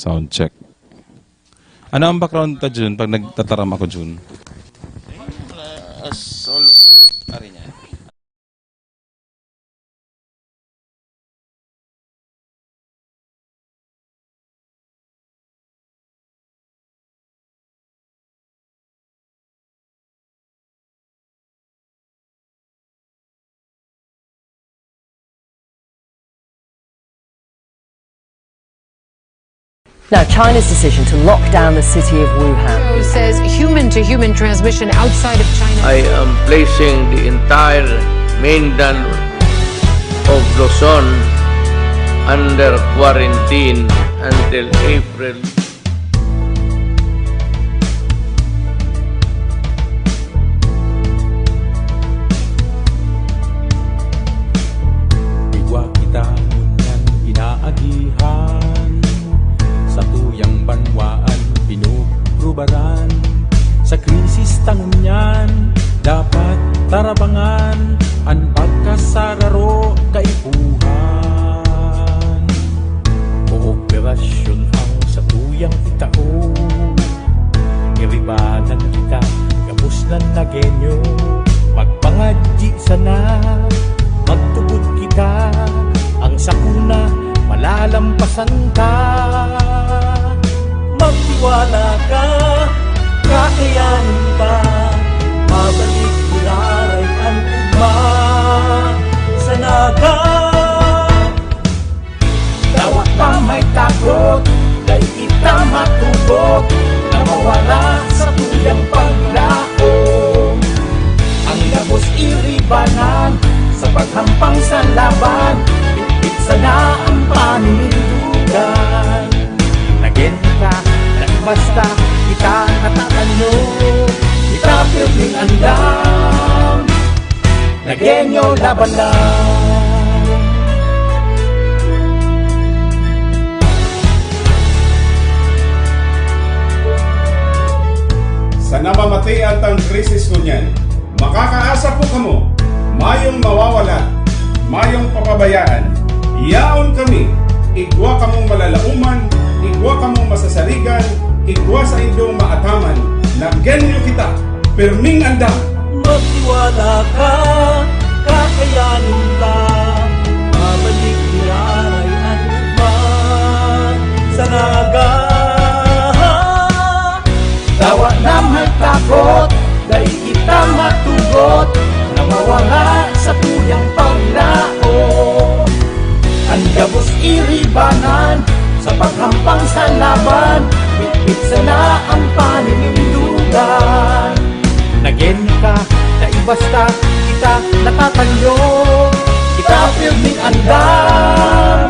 Sound check. Ano ang background ta Jun pag nagtataram ako Jun? As always. Ari niya. Now, China's decision to lock down the city of Wuhan. Says human-to-human transmission outside of China. I am placing the entire mainland of Luzon under quarantine until April. Igwa kita ngunyan inaagihan sa tuyang banwaan pinuprubaran. Sa krisis tangunyan dapat tarabangan ang pagkasararo kaipuhan. Kooperasyon ang sa tuyang itao, iribanan kita gabos ng nagenyo. Magpangadji sana magtugod kita, ang sakuna malalampasan ka. Magtiwala ka, kakayanin ka, mabalik bularay ang ugma sa naga. Dawat pa may takot, dahil kita matubog na mawala sa tuyang paglao. Ang gabos iribanan sa paghampang sa laban, bitbit sana ang panindugan. Naging ka, basta kita natatanyo, kita piling andam, nagenyo laban lang. Sa namamatian tang krisis kunyan, makakaasa po kamo, mayong mawawala, mayong papabayaan. Iyaon kami, igwa kamong malalauman, igwa kamong masasarigan, igwa sa inyong maataman, nagyanyo kita, perming andam. Magtiwala ka, kakayanin ka, mabalik nilalay at ugman sa naga. Tawa na may takot, dahil kita matugot na mawala sa tuyang paglao. Ang gabos iribanan sa paghampang sa laban, bitbit sana ang paninindugan. Nagenyo ka, naibasta kita natatanyo, kita pirming andam,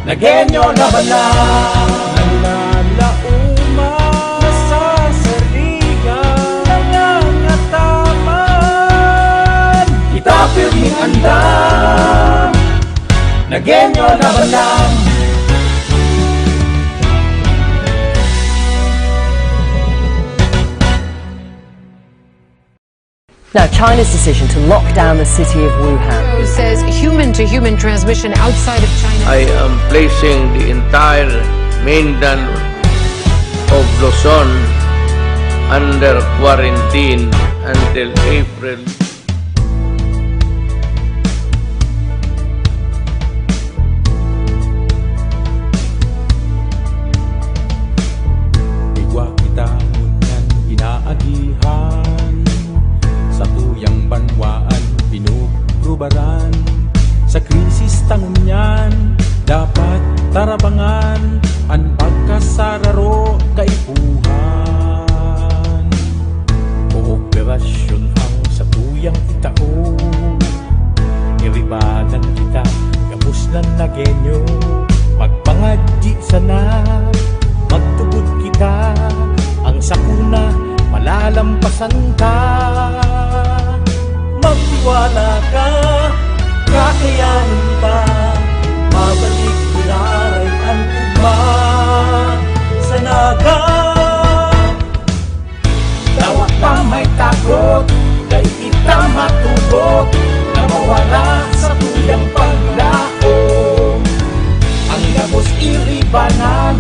nagenyo laban lang. Nalalauma sa sarigan, nangangataman, kita pirming andam, nagenyo laban lang. Now, China's decision to lock down the city of Wuhan. Says human-to-human transmission outside of China. I am placing the entire mainland of Luzon under quarantine until April. Igwa kita ngunyan inaagihan sa tuyang banwaan pinuprubaran. Sa krisis tangunyan dapat tarabangan ang pagkasararo kaipuhan. Kooperasyon ang sa tuyang itao, iribanan kita gabos ng nagenyo. Magpangadji sana magtugod kita, ang sakuna malalampasan ka. Magtiwala ka, kakayanin ka, mabalik bularay ang ugma sa naga. Dawat pa may takot, dahil kita matubog na mawala sa tuyang paglao. Ang gabos iribanan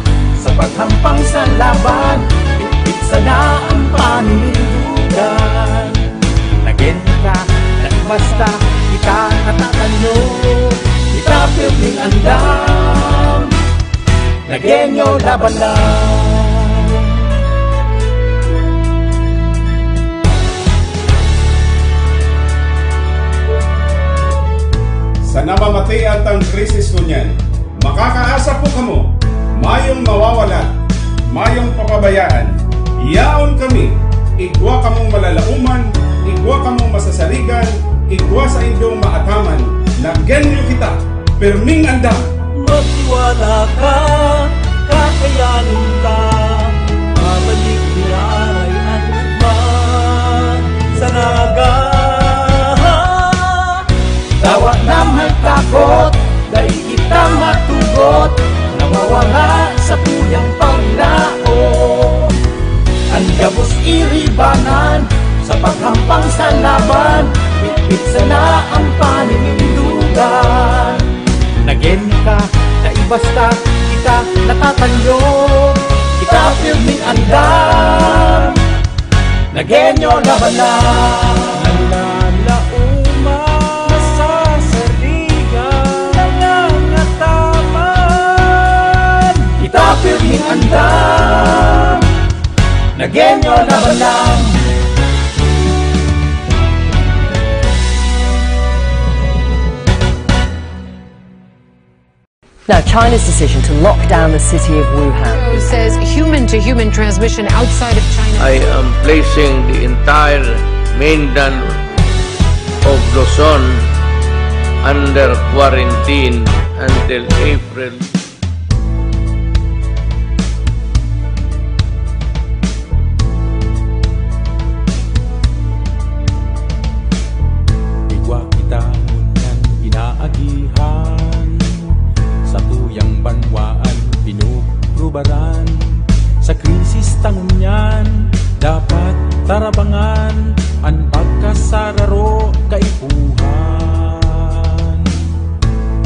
sa laban, bitbit sana ang paninindugan. Naging ka, basta kita natatanyo, kita pirming andam, nagenyo laban lang. Sa namamatian tang krisis kunyan, makakaasa po kamo, mayong mawawala, mayong papabayaan. Yaon kami, igwa kamong malalauman, igwa kamong masasaligan, igwa sa inyong maataman, nagyenyo kita, pirming andam. Magtiwala ka, kakayanin ka, mabalik niray at man sa naga. Tawa na may takot, dahil kita matugot, na mawala sa tuyang paglao. Ang gabos iribanan, sa paghampang sa laban, bitbit sana ang paninindugan. Naging ka, naibasta, kita natatanyo, kita pirming andam, nagenyo laban lang. Nalalauma sa sarigan, nangangataman, kita pirming andam, nagenyo laban lang. Now, China's decision to lock down the city of Wuhan. Says human-to-human transmission outside of China. I am placing the entire mainland of Luzon under quarantine until April. Igwa kita ngunyan inaagihan, sa tuyang banwaan pinuprubaran. Sa krisis tangunyan dapat tarabangan, ang pagkasararo kaipuhan.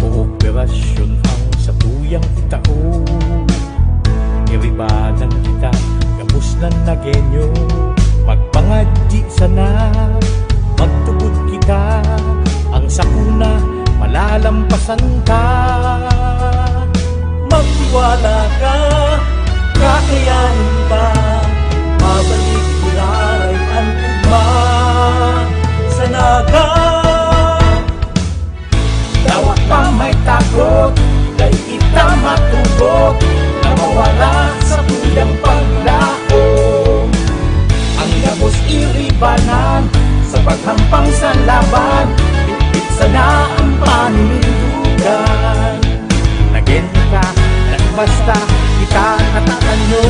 Kooperasyon ang sa tuyang itao, iribadan kita gabos ng nagenyo. Magpangadji sana, magtugod kita, ang sakuna malalampasan ka. Magtiwala ka, kakayanin ka, mabalik nilaray ang ugma sa naga. Dawa pa may takot, dahil kita matugot, na mawala sa tuyang paglao. Ang gabos iribanan, sa paghampang sa laban, bitbit sana ang paninindugan. Naging ka, nagbasta, kita natatanyo,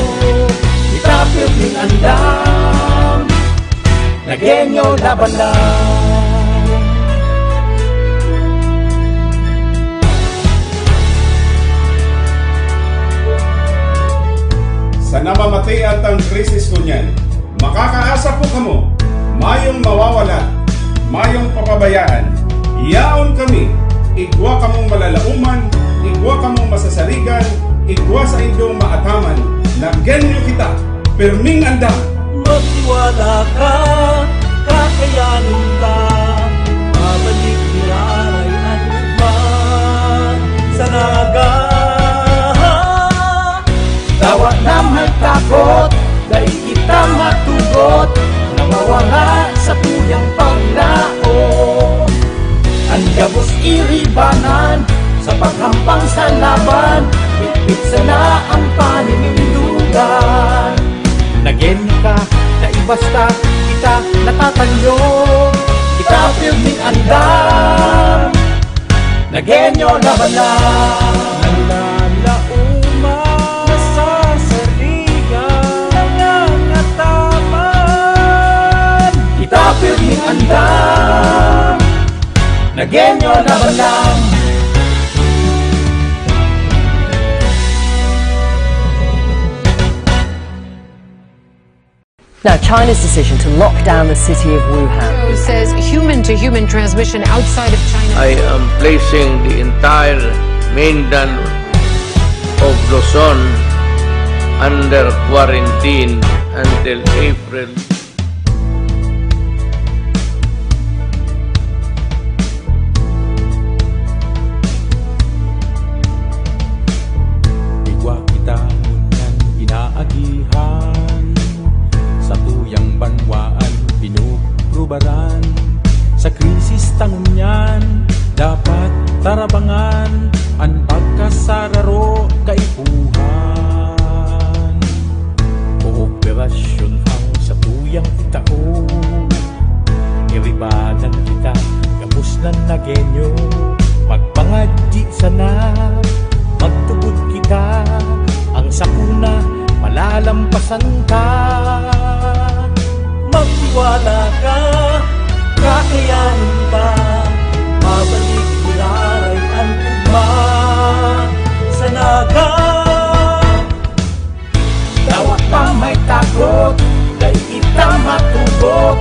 kita pirming andam, nagenyo laban lang. Sa namamatian tang krisis kunyan, makakaasa po kamo, mayong mawawala, mayong papabayaan. Yaon kami, igwa kamong malalauman, igwa kamong masasaligan, igwa sa inyong maataman, nagyenyo kita, pirming andam. Magtiwala ka, kakayanin ka, mabalik nilaray at man sa naga. Tawa na may takot, dahil kita matugot, na mawala sa tuyang paglao. Ang gabos iribanan, sa paghampang sa laban, bitbit sana ang paninindugan. Naging ka, naibasta, kita natatanyo, kita pirming andam, nagenyo laban lang. Nalalauma sa sarigan, nangangataman, kita pirming andam, nagenyo laban lang. Now, China's decision to lock down the city of Wuhan. Says human-to-human transmission outside of China. I am placing the entire mainland of Luzon under quarantine until April. Igwa kita ngunyan inaagihan, sa tuyang banwaan pinuprubaran. Sa krisis tangunyan dapat tarabangan, ang pagkasararo kaipuhan. Kooperasyon ang sa tuyang itao, iribanan kita gabos ng nagenyo. Magpangaddi sana, magtugod kita, ang sakuna malalampasan ka. Magtiwala ka, kakayanin pa, mabalik mularay ang ugma sa naga. Dawat pa may takot, dahil kita matugot,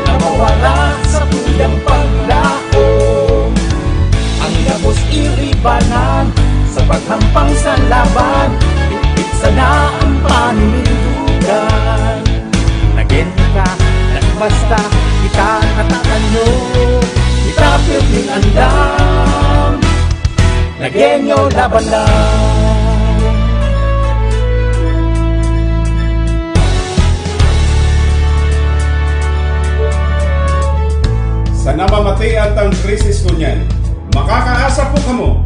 na mawala sa tuyang paglaom. Ang gabos iribanan, sa paghampang sa laban, pitpit sana ang paninindugan. Nagin ka, basta kita natatanyo, kita piling andam, nagenyo laban lang. Sa namamatay at ang krisis kunyan, makakaasa po kamo,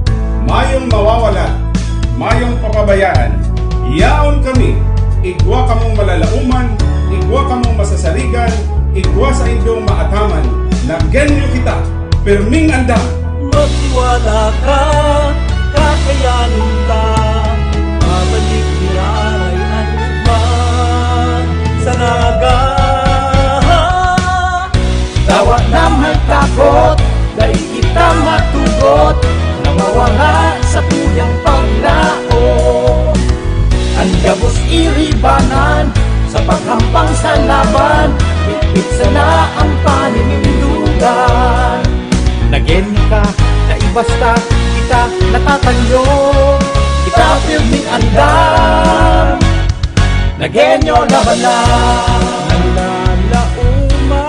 mayong mawawala, mayong papabayaan, yaon kami, igwa kamong malalauman, igwa kamong masasaligan, igwa sa inyong maataman, na genyo kita, pirming andam. Magtiwala ka, kakayanin ka, mabalik nilaray ang ugman sa naga. Dawat na may takot, dahil kita matugot, na mawala sa tuyang paglaom. Ang gabos iribanan, sa paghampang sa laban, pitpit sana ang paninindugan. Nagin ka, naibasta kita natatanyo, Kita pirming andam, nagenyo laban lang. nalalauma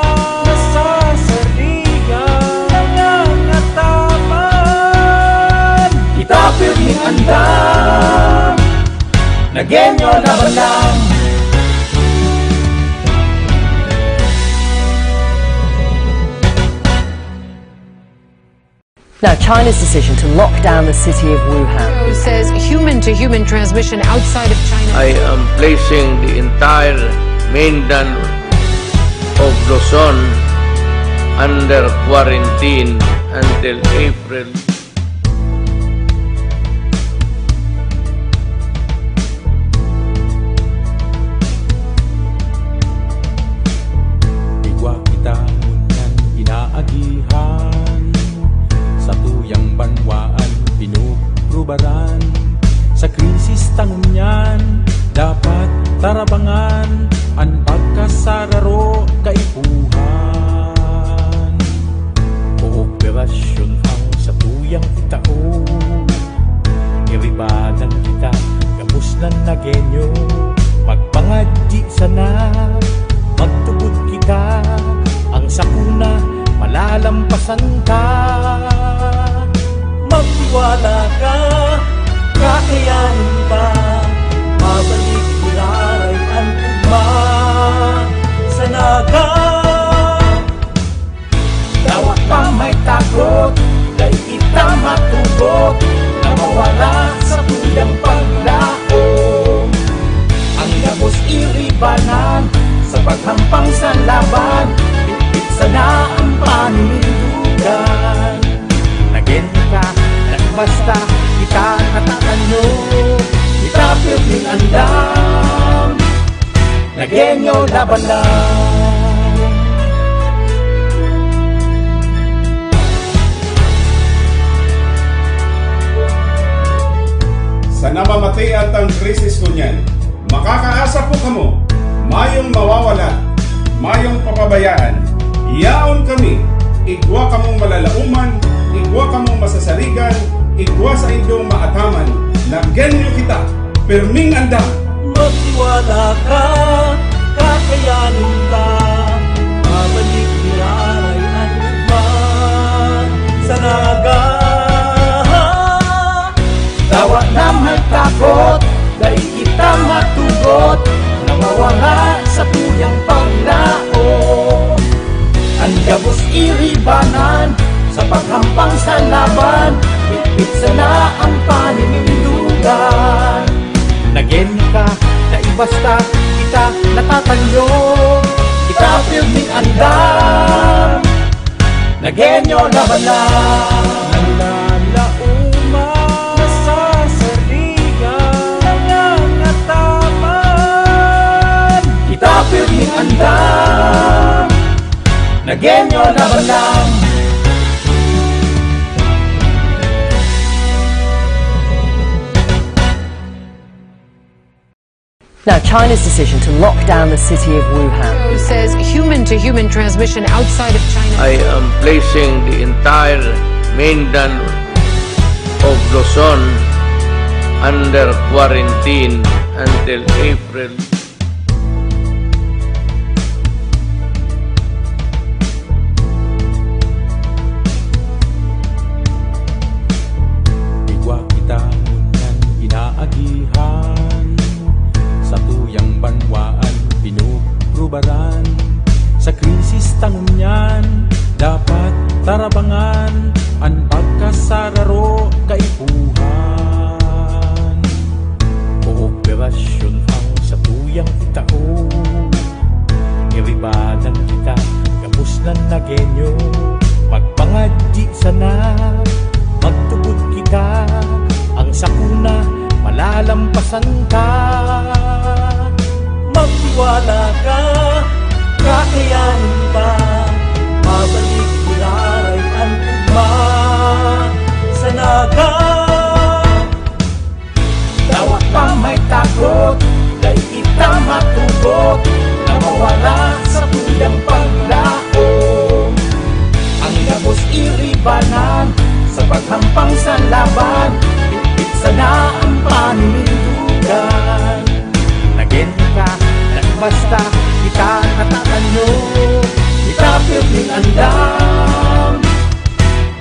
sa sarigan, nangangataman. Kita pirming andam, nagenyo laban lang. Now, China's decision to lock down the city of Wuhan. Who says human-to-human transmission outside of China. I am placing the entire mainland of Luzon under quarantine until April. Igwa kita ngunyan inaagihan, sa tuyang banwaan pinuprubaran. Sa krisis tangunyan dapat tarabangan, ang pagkasararo kaipuhan. Kooperasyon ang sa tuyang itao, iribanan kita gabos ng nagenyo. Magpangaddi sana, magtugod kita, ang sakuna malalampasan ka. Magtiwala ka, kakayanin pa, mabalik mularay ang ugma sa naga. Dawat pa may takot, dahil kita matugot, na mawala sa tuyang paglaom. Ang gabos iribanan, sa paghampang sa laban, pitpit sana ang paninindugan. Nagin ka, nagbasta kita natatanyo, Kita pirming andam, nagenyo laban lang. Sa namamatay at ang krisis kunyan, makakaasa po kamo, mayong mawawala, mayong papabayaan, yaon kami, igwa kamong malalauman, igwa kamong masasaligan, igwa sa inyong maataman, na genyo kita, pirming andam. magtiwala ka, kakayanin ka, babalik ni Aray at man sa naga. Dawa na may takot, dahil kita matugot, na mawala sa tuyang paglao. Ang gabos iribanan, sa paghampang sa laban, higpit sana ang paninindugan. Naging ka, naibasta, kita natatanyo, kita pirming andam, nagenyo laban lang. Nalalauma sa sarigan, nangangataman, kita pirming andam, nagenyo laban lang. Now, China's decision to lock down the city of Wuhan. Says human-to-human transmission outside of China. I am placing the entire mainland of Luzon under quarantine until April. Igwa kita ngunyan inaagihan, sa tuyang banwaan pinuprubaran. Sa krisis tangunyan dapat tarabangan, ang pagkasararo kaipuhan. Kooperasyon ang sa tuyang itao, iribadan kita gabos ng nagenyo. Magpangaddi sana, magtugod kita, ang sakuna malalampasan ka. Magtiwala ka, kakayanin ka, mabalik bularay ang ugma sa naga. Dawa pa may takot, dahil kita matugot, na mawala sa tuyang paglao. Ang gabos iribanan, sa paghampang sa laban, higpit sana ang paninindugan. Naging ka, nagbasta, kita natatanyo, kita pirming andam,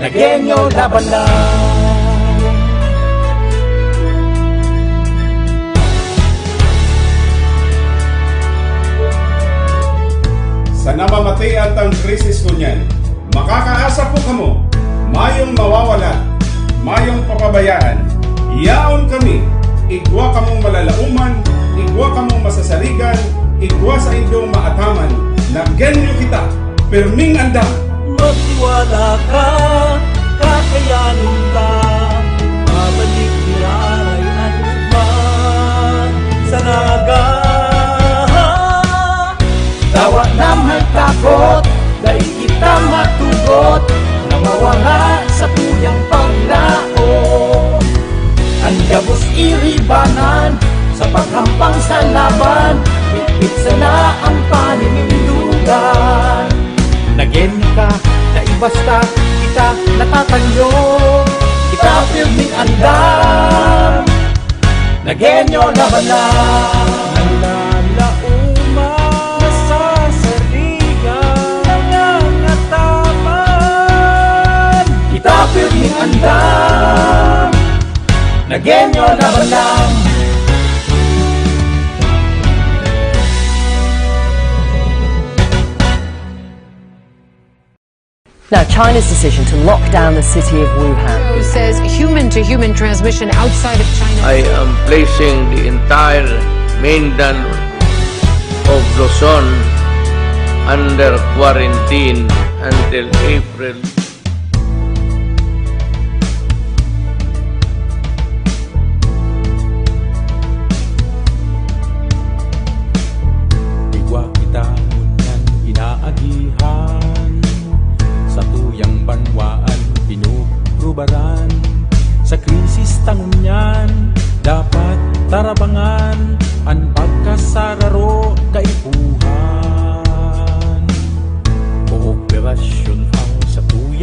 nagenyo laban lang. Sa namamatay at ang krisis kunyan, makakaasa po kamo, mayong mawawala, mayong papabayaan. Iyaon kami, igwa kamong malalauman, igwa kamong masasarigan, igwa sa inyong maataman. Nagenyo kita, pirming andam. Magtiwala ka, kakayanin ka, babalik ni Aray at man sa naga. Dawa na may takot, dahil kita matugot, na mawala sa tuyang paglao. Ang gabos iribanan, sa paghampang sa laban, higpit sana ang paninindugan. Naging ka, naibasta, kita natatanyo, kita pirming andam, nagenyo laban lang. Nalalauma sa sarigan, nangangataman, kita pirming andam, nagenyo laban lang. Now, China's decision to lock down the city of Wuhan. Says human-to-human transmission outside of China. I am placing the entire mainland of Luzon under quarantine until April. Igwa kita ngunyan inaagihan, sa tuyang banwaan pinuprubaran. Sa krisis tangunyan dapat tarabangan, ang pagkasararo kaipuhan. Kooperasyon ang sa tuyang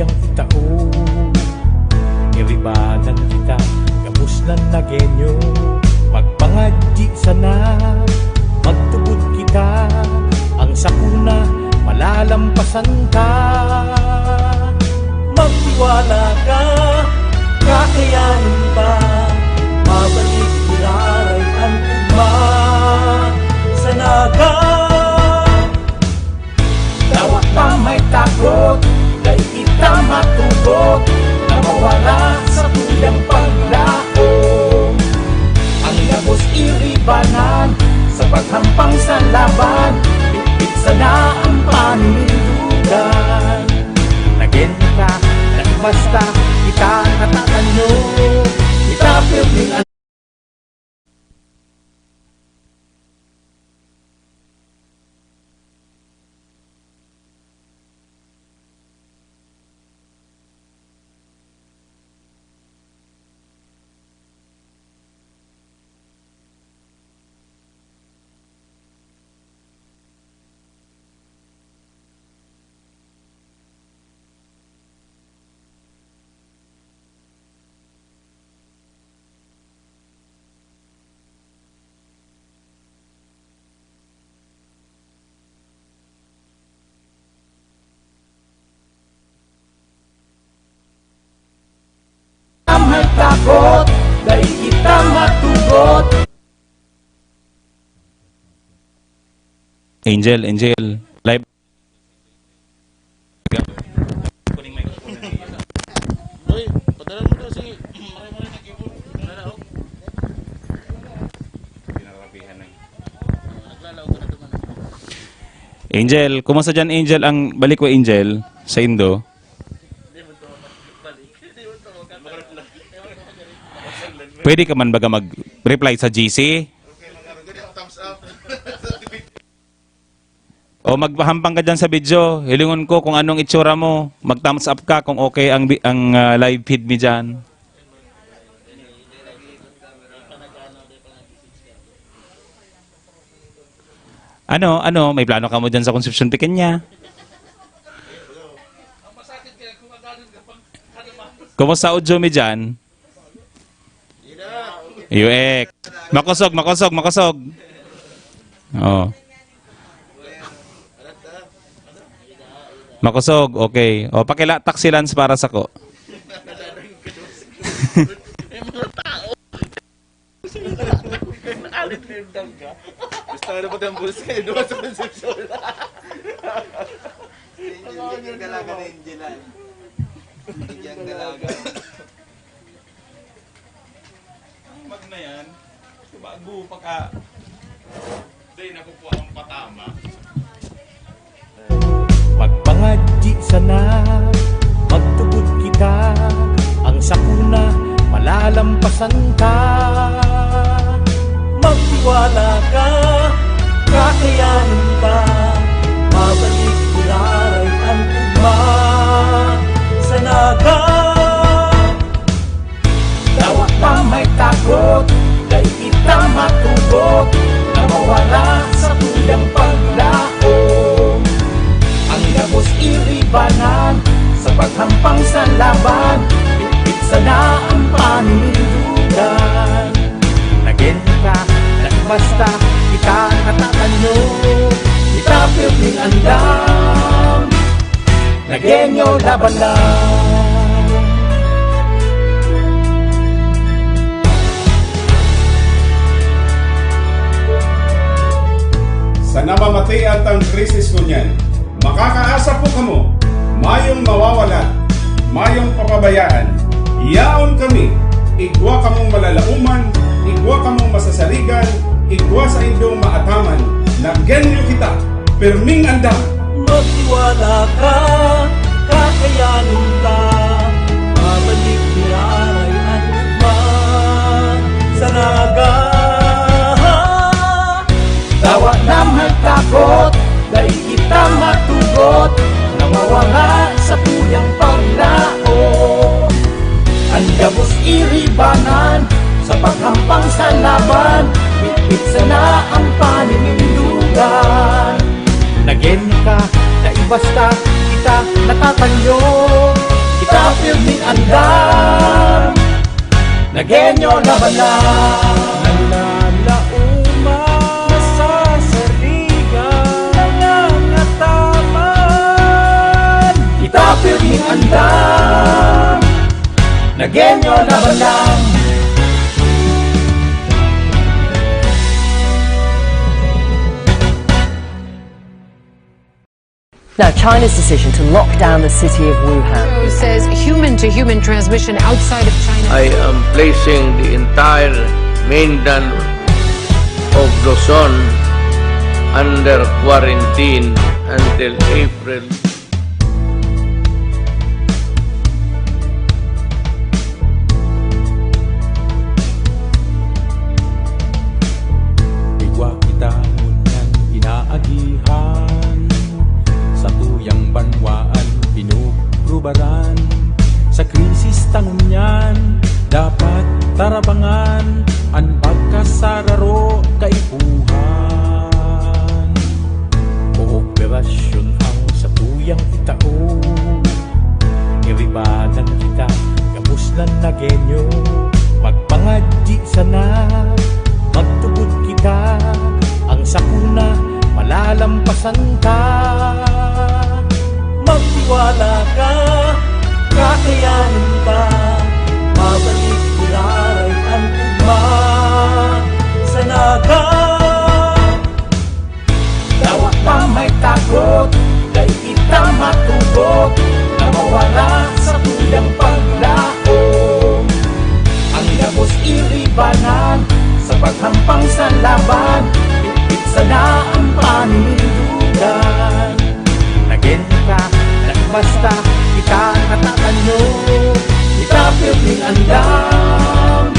Malalampasan ka, magtiwala ka, kakayanin pa, mabalik niraray ang ugma sa naga. Dawat pa may takot, dahil kita matugot, na mawala sa tuyang paglaom. Ang labos iribanan, sa paghampang sa laban, bitbit sana ang paninindugan. Naging ka, basta kita natatanyo, kita pirming may takot, dahil kita matugot. Angel, live. Angel, kumusta dyan Angel? Ang balik ko Angel sa Indo. Pwede ka man baga mag-reply sa GC? O magpahampang ka dyan sa video. Hilingon ko kung anong itsura mo. Mag-thumbs up ka kung okay ang live feed mi dyan. Ano? May plano ka mo dyan sa Concepcion Pequeña? Kumusta audio mi dyan? UX. Makosog. Oh. Makosog, okay. O, pakila taxi lance para sa ko. Gusto ko na po yung bulsa eh, doon sa Concepcion. Hindi dalaga na Angel. Hindi ang dalaga. Mag na yan. Bago pa ka. Dahil nakukuha ang patama. Magpangadji sana, magtugod kita, ang sakuna malalampasan ka. Magtiwala ka, kakayanin pa, mabalik niraray ang ugma sa naga. Dawat pa may takot, dahil kita matugot, na mawala sa tuyang paglaom. Ang labos iribanan, sa paghampang sa laban, bitbit sana ang paninindugan. Naging ka, basta kita natatanyo, kita pirming andam, nagenyo laban lang. Sa namamatay at ang krisis ko niyan, makakaasa po kamo, mayong mawawala, mayong papabayaan, yaon kami, igwa kamong malalauman, igwa kamong masasaligan, igwa sa inyong maataman, nagyanyo kita, pirming andam. Magtiwala ka, kakayanin ka, mabalik niraray ang ugma sa naga. Dawa na may takot, dahil kita matugot, na mawala sa tuyang paglaom. Ang gabos iribanan, sa paghampang sa laban, bitbit sana ang paninindugan. Naging ka, naibasta kita natatanyo, kita pirming andam, nagenyo laban lang. Nalalauma sa sarigan, nangangatama, Nagenyo laban lang. Now, China's decision to lock down the city of Wuhan. Who says human-to-human transmission outside of China. I am placing the entire mainland of Luzon under quarantine until April. Igwa kita ngunyan inaagihan, sa tuyang banwaan pinugrubaran. Sa krisis tangunyan dapat tarabangan, ang pagkasararo kaipuhan. Kooperasyon ang sa tuyang itao, iribanan kita gabus lang na genyo. Magpangadji sana, magtugod kita, ang sakuna malalampasan ka. Magtiwala ka, kakayanin ka, mabalik kularay ang ugma sa naga. Dawa pa may takot, dahil kita matugot, na mawala sa tuyang paglaom. Ang gabos iribanan, sa paghampang sa laban, bitbit sana ang panindugan. Nagenyo ka, basta kita natatanyo, kita piling andam.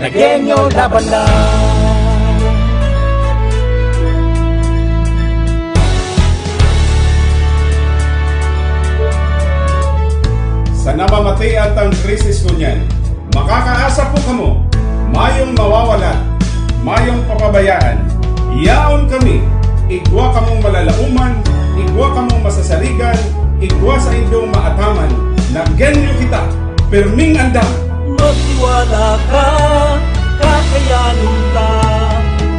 Nagenyo laban lang. Sa namamatian tang krisis kunyan, makakaasa po kamo, mayong mawawalan, mayong papabayaan, yaon kami, igwa kamong malalauman, igwa kamong masasaligan, igwa sa inyong maataman, nagenyo kita, perming andam. Magtiwala ka, kakayanin ka,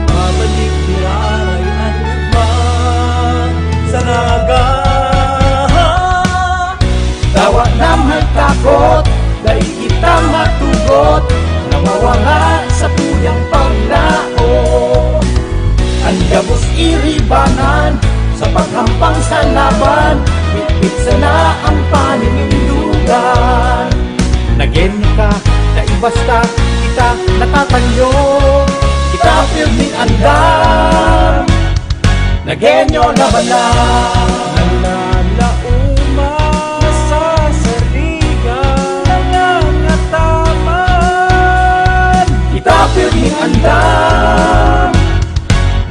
mabalik nilaray ang ugman sa naga. Dawa na may takot, dahil kita matugot, na mawala sa tuyang paglaom. Ang gabos iribanan, sa paghampang sa laban, bitbit sana ang paninindugan. Nagenyo ka, naibasta kita natatanyo, kita piling andam. Nagenyo laban lang. Nalalauma sa sarigan, nangangataman. Kita piling andam.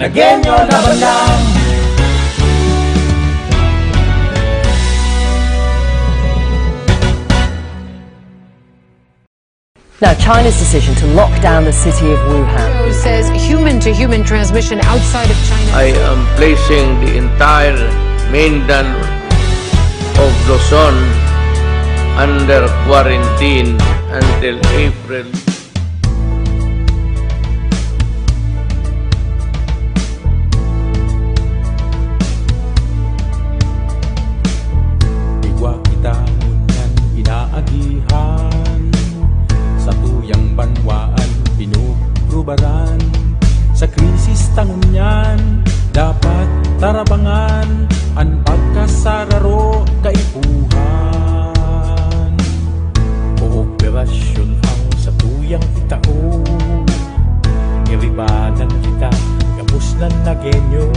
Nagenyo laban lang. Now, China's decision to lock down the city of Wuhan. Who says human-to-human transmission outside of China. I am placing the entire mainland of Luzon under quarantine until April. Igwa kita ngunyan inaagihan, sa tuyang banwaan pinugrubaran. Sa krisis tangunyan dapat tarabangan, ang pagkasararo kaipuhan. Kooperasyon ang sa tuyang itao, iribanan kita gabus lang na genyo.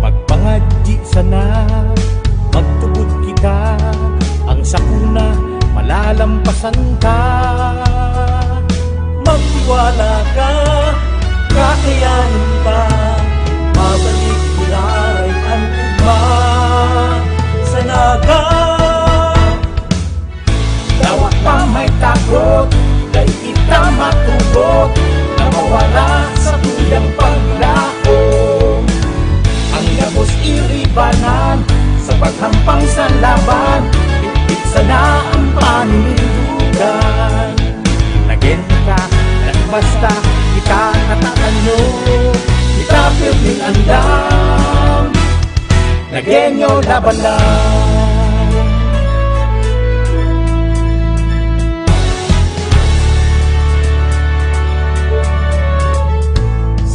Magpangadji sana, magtugod kita, ang sakuna malalampasan ka. Magtiwala ka, kakayanin ka, mabalik kularay ang ugma sa naga. Dawa pa may takot, dahil kita matugot, na mawala sa tuyang paglaom. Ang gabos iribanan, sa paghampang sa laban, bitbit sana ang panindugan. Nagenyo ka, basta kita natatanyo, kita piling andam. Nagenyo laban lang.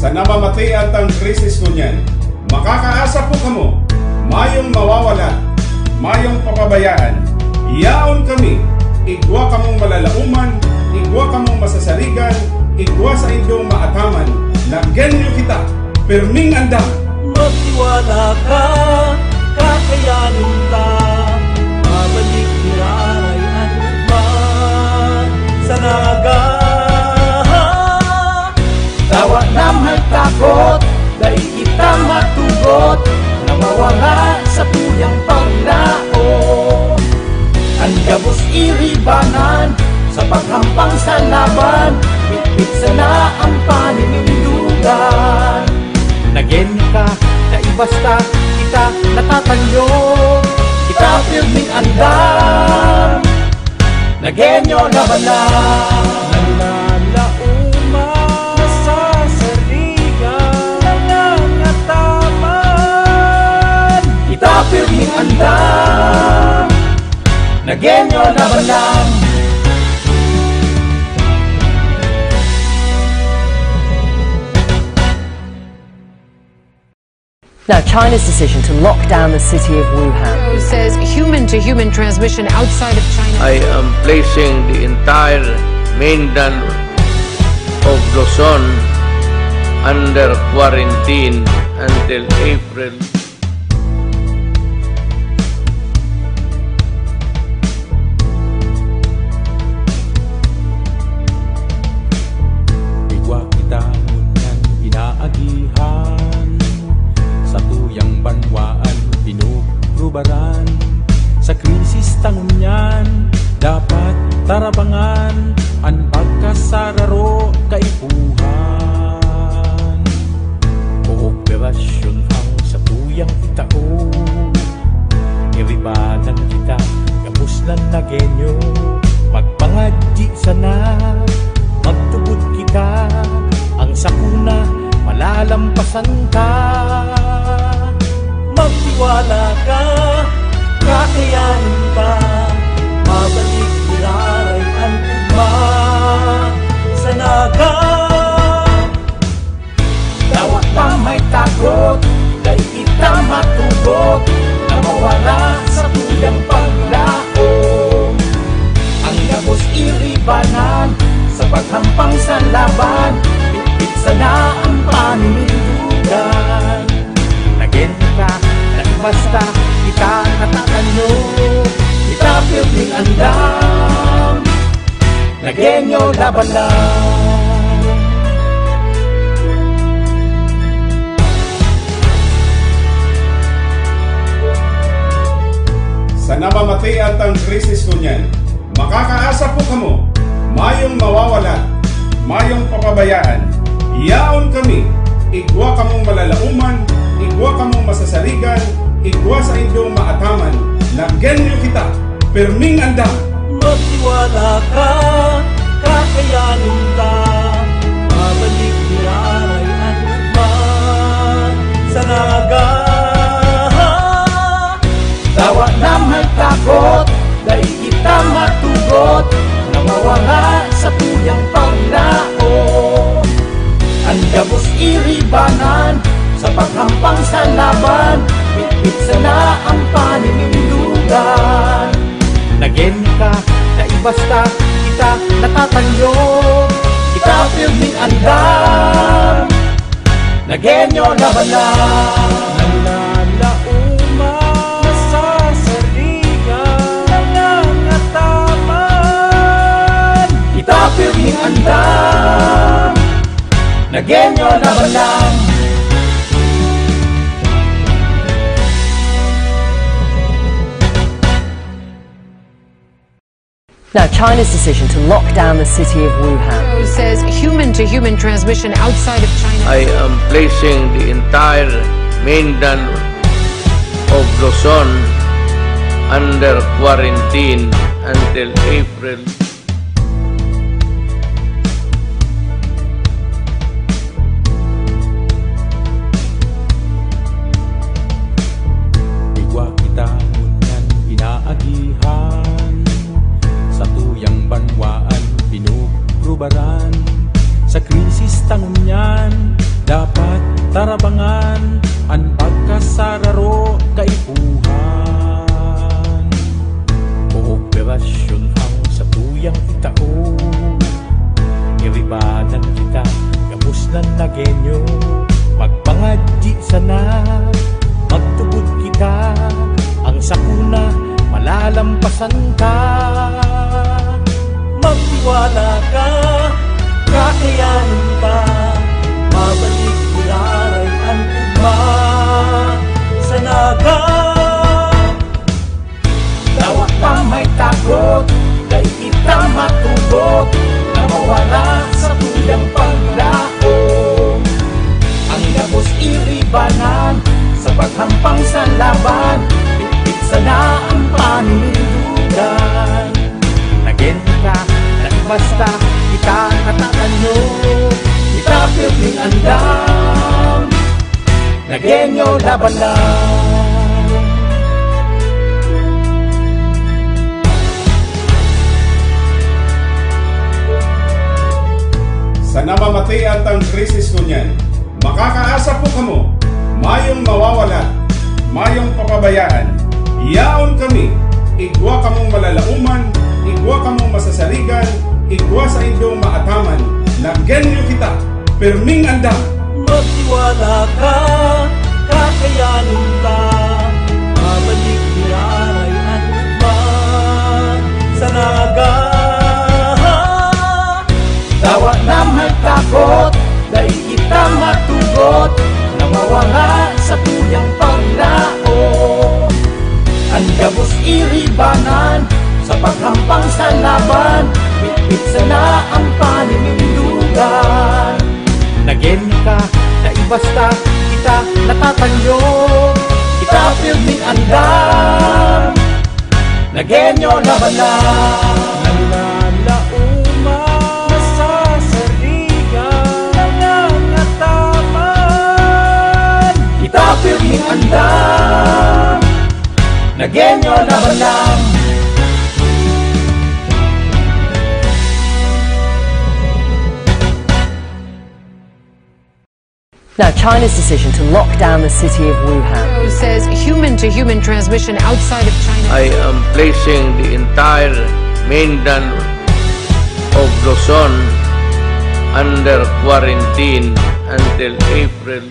Sa namamatian tang krisis kunyan, makakaasa po kamo, mayong mawawala, mayong papabayaan. Yaon kami, igwa kamong malalauman, igwa kamong masasaligan, igwa sa inyong maataman. Nagyanyo kita, perming andam. Magtiwala ka, kakayanin ka, mabalik niraray ang ugman sa naga. Tawa na may takot, dahil kita matugot na mawala sa tuyang paglao. Ang gabos iribanan sa paghampang sa laban, bitbit sana ang paninindugan. Nagenyo ka, naibasta kita natatanyo, kita pirming andam. Nagenyo laban lang, Nalalauma sa sarigan, nangangataman. kita pirming andam. Nagenyo laban lang. Now, China's decision to lock down the city of Wuhan. WHO says human-to-human transmission outside of China. I am placing the entire mainland of Luzon under quarantine until April. Igwa kita ngunyan inaagihan, sa tuyang banwaan pinugrubaran. Sa krisis tangunyan dapat tarabangan ang pagkasararo kaipuhan. Kooperasyon ang sa tuyang itao, iribanan kita gapos ng nagenyo. Magpangadji sana, magtubod kita, ang sakuna malalampasan ka. Magtiwala ka, kakayanin ka, mabalik niraray ang ugman sa naga. Tawa pa may takot, dahil kita matugot na mawala sa tuyang paglao. Ang gabos iribanan sa paghampang sa laban, bitbit sana ang paninindugan. Nagenyo ka, naibasta kita natatanyo, kita pirming andam. Nagenyo laban lang. Sa namamatian tang krisis kunyan, makakaasa po kamo, mayong mawawala, mayong papabayaan. Yaon kami, igwa kamong malalauman, igwa kamong masasaligan, igwa sa inyong maataman. Nagyanyo kita, perming andam. Magtiwala ka, kakayanin ka, mabalik niraray ang ugman sa naga. Tawa na may takot, dahil kita matugot na mawala sa tuyang paglao. Ang gabos iribanan sa paghampang sa laban, bitbit sana ang paninindugan. Nagenyo ka, naibasta kita natatanyo, kita pirming andam. Nagenyo laban lang. Nalalauma sa sarigan, nangangataman. Kita pirming andam. Nagenyo laban lang. Now, China's decision to lock down the city of Wuhan. WHO says human-to-human transmission outside of China. I am placing the entire mainland of Luzon under quarantine until April. Igwa kita ngunyan inaagihan, sa tuyang banwaan pinugrubaran. Sa krisis tangunyan Malalampasan ka, magtiwala ka, kakayanin ka, mabalik nilaray ang ugma sa naga. Dawa pa may takot, kay kita matugot, na mawala sa tuyang paglaom. Ang gabos iribanan, sa paghampang sa laban, pitpit sana ang paninindugan. Nagin ka, basta kita natatanyo, Kita piling andam, nagenyo laban lang. Sa namamatay at ang krisis kunyan, makakaasa po kamo, mayong mawawala, mayong papabayaan, yaon kami, igwa kamong malalauman, igwa kamong masasaligan, igwa sa inyong maataman, nagyenyo kita, perming andam. Magtiwala ka, kakayanin ka, mabalik nilaray ang ugma sa naga. Dawa na may takot, dahil kita matugot, na mawala sa tuyang paglao. Ang gabos iribanan, sa paghampang sa laban, pitpit sana ang paninindugan. nagin ka, basta kita natatanyo, Kita piling andam, nagenyo laban lang. Nalalauma sa sarigan, nangangataman. Kita piling andam, nagenyo laban lang. Now, China's decision to lock down the city of Wuhan. WHO says human-to-human transmission outside of China. I am placing the entire mainland of Luzon under quarantine until April.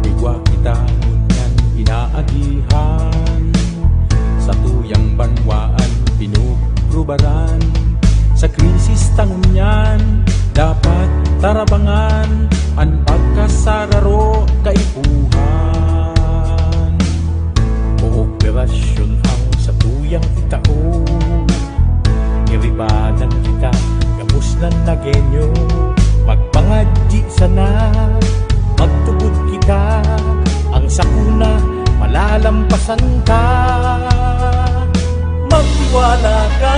igwa kita ngunyan inaagihan, sa tuyang banwaan pinugrubaran, sa krisis tangunyan dapat tarabangan ang pagkasararo kaipuhan. Kooperasyon ang sa tuyang itao, iribanan kita gabos ng nagenyo, magpangadji sana, magtugod kita, ang sakuna malalampasan ka. Magtiwala ka,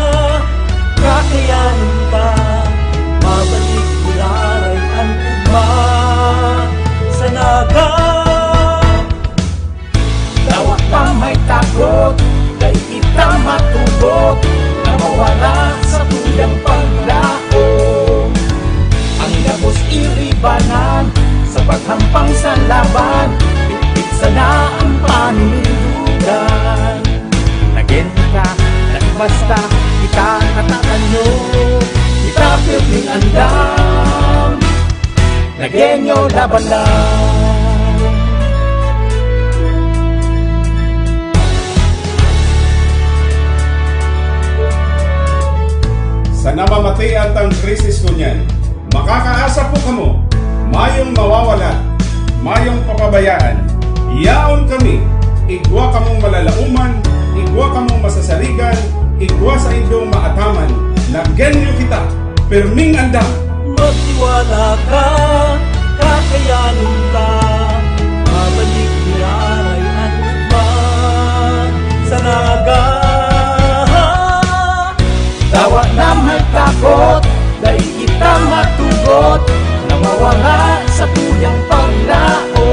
kakayanin ka, mabalik nilaray ang ugma sa naga. Dawa pa may takot, dahil kita matugot, na mawala sa tuyang paglao. Ang gabos iribanan, sa paghampang sa laban, pitpit sana ang paninindugan. Nagin ka, basta kita natatanyo, Kita piling andam, nagenyo laban lang. Sa namamatay at ang krisis kunyan, makakaasa po kamo, mayong mawawala, mayong papabayaan, yaon kami, igwa kamong malalauman, igwa kamong masasaligan, igwa sa inyong maataman, nagyenyo kita, perming andam. Magtiwala ka, kakayanin ka, mabalik nilaray ang ugma sa naga. Dawa na may takot, dahil kita matugot, na mawala sa tuyang paglao.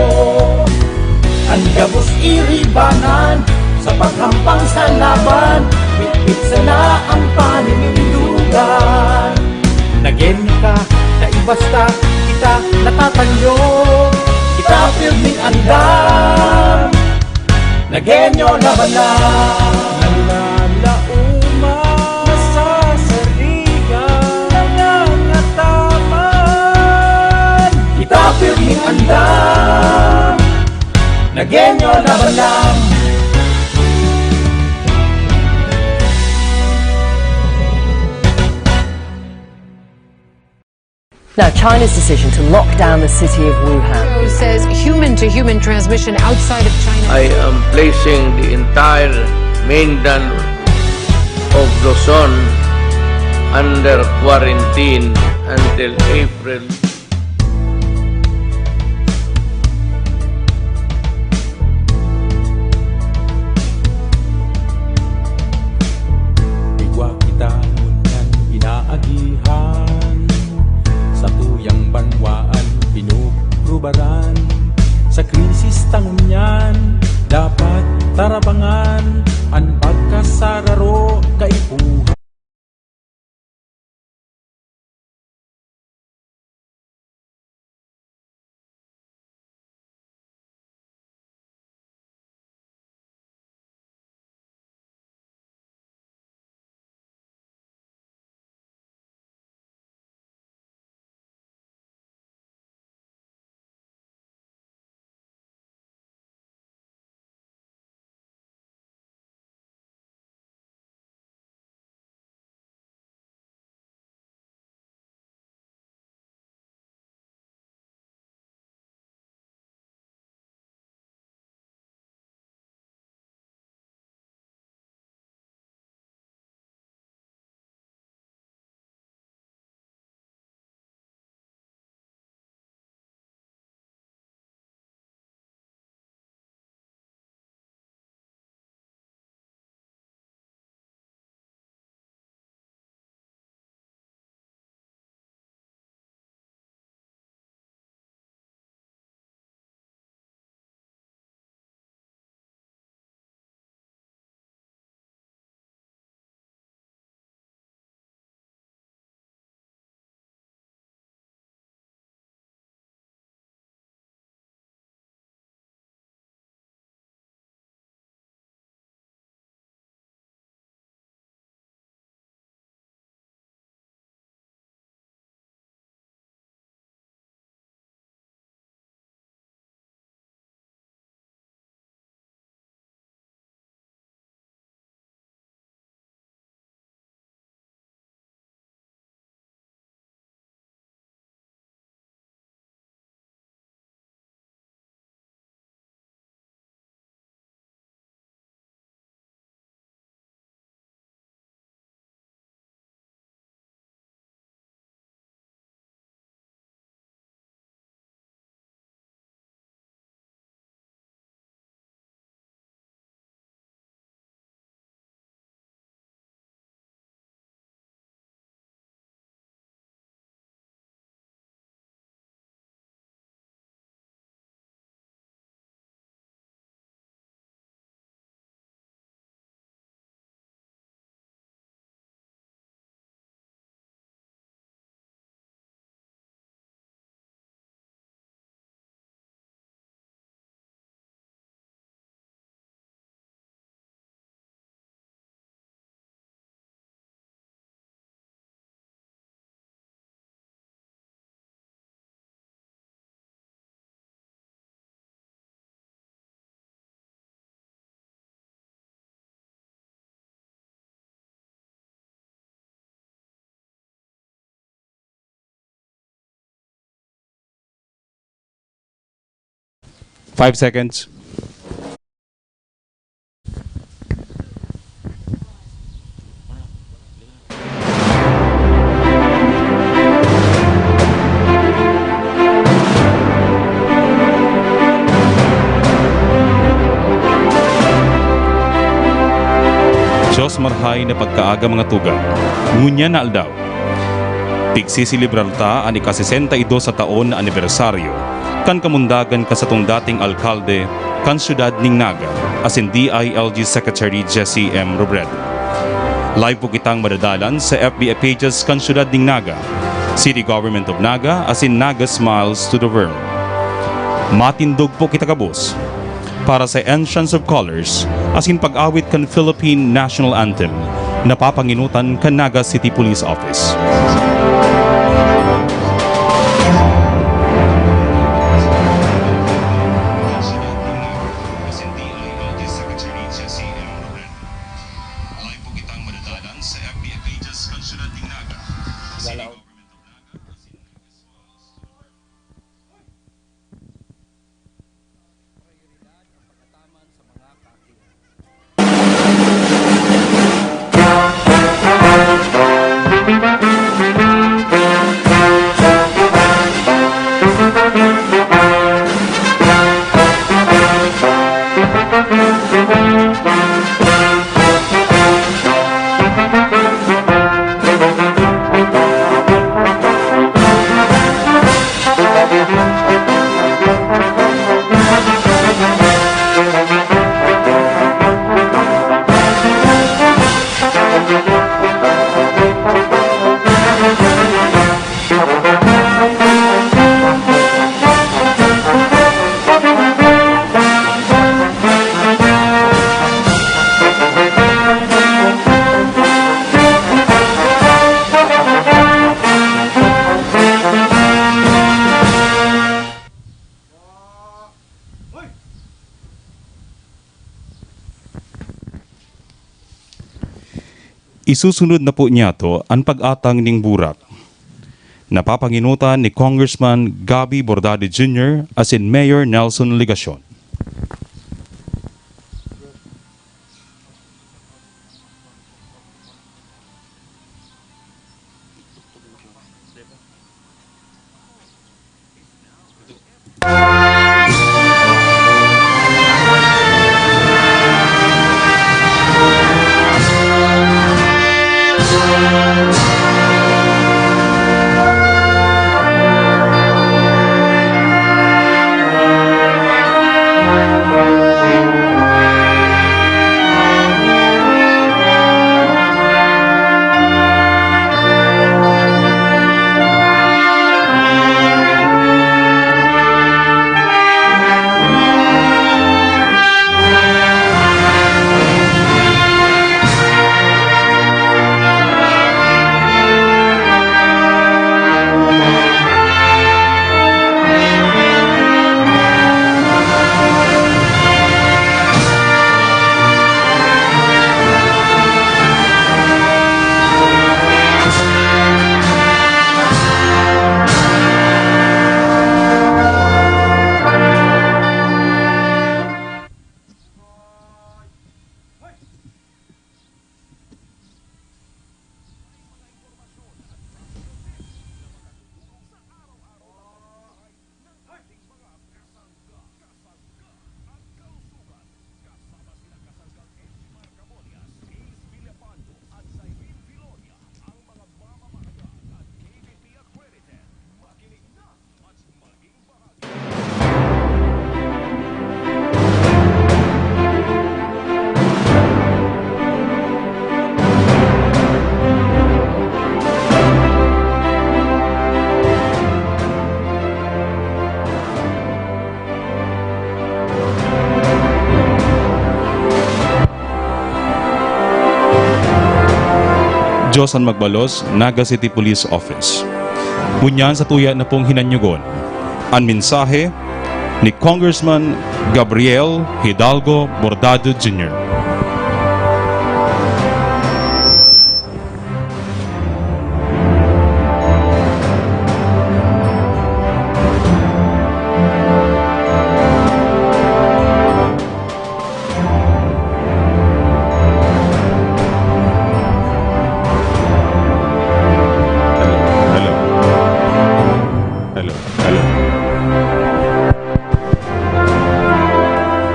Ang gabos iribanan, sa paghampang sa laban, pitpit sana ang paninindugan. nagin ka, basta kita natatanyo, Kita piling andam, nagenyo laban lang. Nalalauma sa sarigan, nangangataman. Now, China's decision to lock down the city of Wuhan. WHO says human-to-human transmission outside of China. I am placing the entire mainland of Luzon under quarantine until April. Igwa kita ngunyan inaagihan, sa tuyang banwaan pinuprubaran. Sa krisis tangunyan dapat tarabangan, ang pagkasararo kaipuhan. Five seconds. Diyos marhay na pagkaaga mga tugang, ngunya na aldaw. Tigsisilibrar ta ang ika-62 sa taon na anibersaryo, kan kamundagan ka sa tong dating alkalde, kan syudad ning Naga, as in DILG Secretary Jesse M. Robredo. Live po kitang madadalan sa FB pages kan syudad ning Naga, City Government of Naga, as in Naga Smiles to the World. Matindog po kita kabos para sa Entrance of Colors, as in pag-awit kan Philippine National Anthem, napapanginutan kan Naga City Police Office. Isusunod na po niya to ang pag-atang ning burak. Napapanginutan ni Congressman Gabby Bordado Jr. as in Mayor Nelson Ligacion. Josan Magbalos, Naga City Police Office. Bunyan sa tuya na pong hinanyugon. Ang mensahe ni Congressman Gabriel Hidalgo Bordado Jr.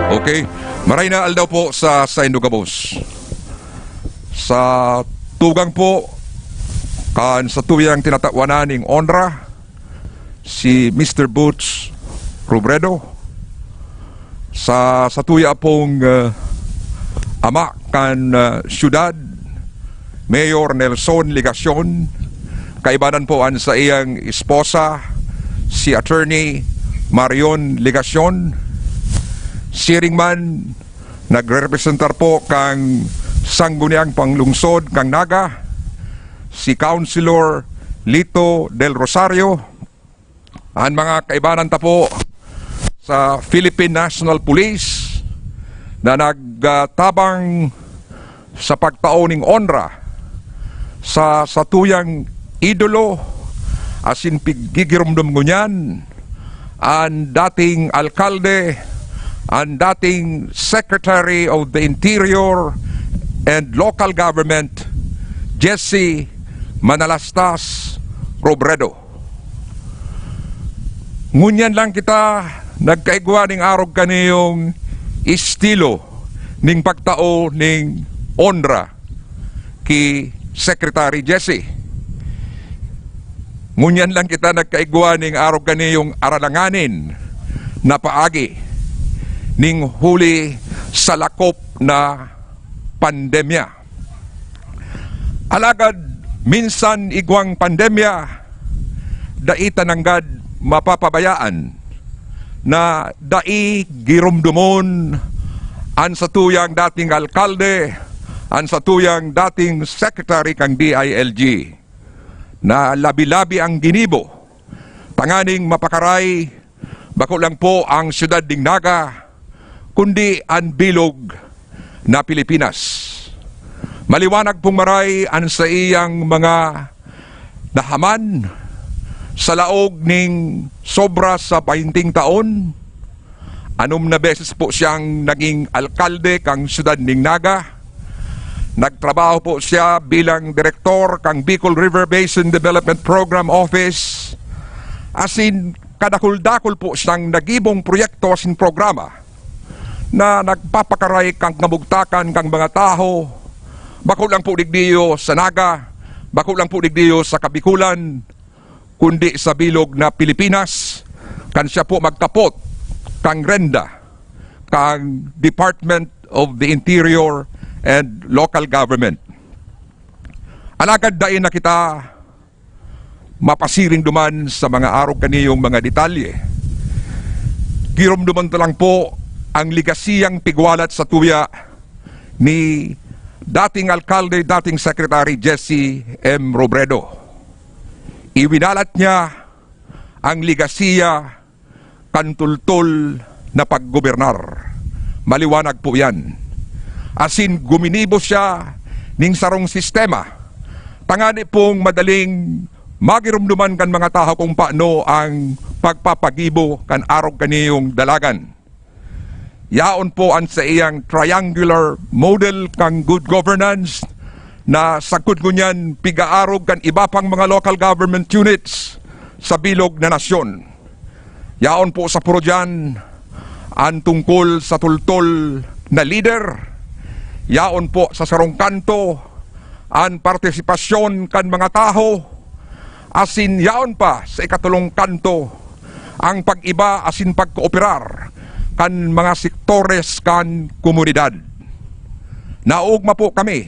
Okay, maray na aldaw po sa Indogabos. Sa tugang po, kan sa tuyang tinatawanan ng Onra, si Mr. Boots Robredo. Sa tuya pong ama kan syudad, Mayor Nelson Ligacion, kaibanan po an sa iyang esposa, si Attorney Marion Ligacion. Siring man, nagre-representar po kang sangguniang panglungsod kang Naga, si Councilor Lito del Rosario, ang mga kaibanan ta po sa Philippine National Police na nagtabang sa pagtaoning onra sa tuyang idolo asin pigigirumdum ngunyan ang dating alkalde, ang dating Secretary of the Interior and Local Government, Jesse Manalastas Robredo. Ngunyan lang kita nagkaigwa ning arog kaniyong estilo ning pagtao ning onra ki Secretary Jesse. Ngunyan lang kita nagkaigwa ning arog kaniyong aralanganin na paagi ning huli sa lakop na pandemya. Alagad, minsan igwang pandemya, daita nanggad mapapabayaan na dai girumdumon an sa tuyang dating alkalde, an sa tuyang dating secretary kang DILG, na labi-labi ang ginibo, tanganing mapakaray, bako lang po ang siyudad ding Naga, kundi ang bilog na Pilipinas. Maliwanag pong maray ang sa iyang mga nahaman sa laog ning sobra sa 20 taon. Anom na beses po siyang naging alkalde kang siyudad ning Naga. Nagtrabaho po siya bilang direktor kang Bicol River Basin Development Program Office. Asin kadakul-dakul po siyang nagibong proyekto asin programa na nagpapakaray kang kamugtakan kang mga tao. Bako lang po digdiyo sa Naga, bako lang po digdiyo sa Kabikulan, kundi sa bilog na Pilipinas. Kan siya po magtapot kang renda kang Department of the Interior and Local Government. Alagad dain na kita mapasiring duman sa mga araw kaniyong mga detalye. Giromduman lang po ang ligasiyang pigwalat sa tuya ni dating alkalde, dating Secretary Jesse M. Robredo. Iwinalat niya ang ligasiya kantultol na paggobernar. Maliwanag po yan. Asin guminibo siya ning sarong sistema. Tangani pong madaling magirumduman kan mga tao kung paano ang pagpapagibo kan araw kaniyong dalagan. Yaon po ang sa iyang triangular model kang good governance na sagkod ngunyan pigaarog kan iba pang mga local government units sa bilog na nasyon. Yaon po sa puro dyan ang tungkol sa tultol na leader. Yaon po sa sarong kanto ang partisipasyon kan mga tao. Asin yaon pa sa ikatulong kanto ang pag-iba asin pagkooperar kan mga sektores kan komunidad. Naugma po kami,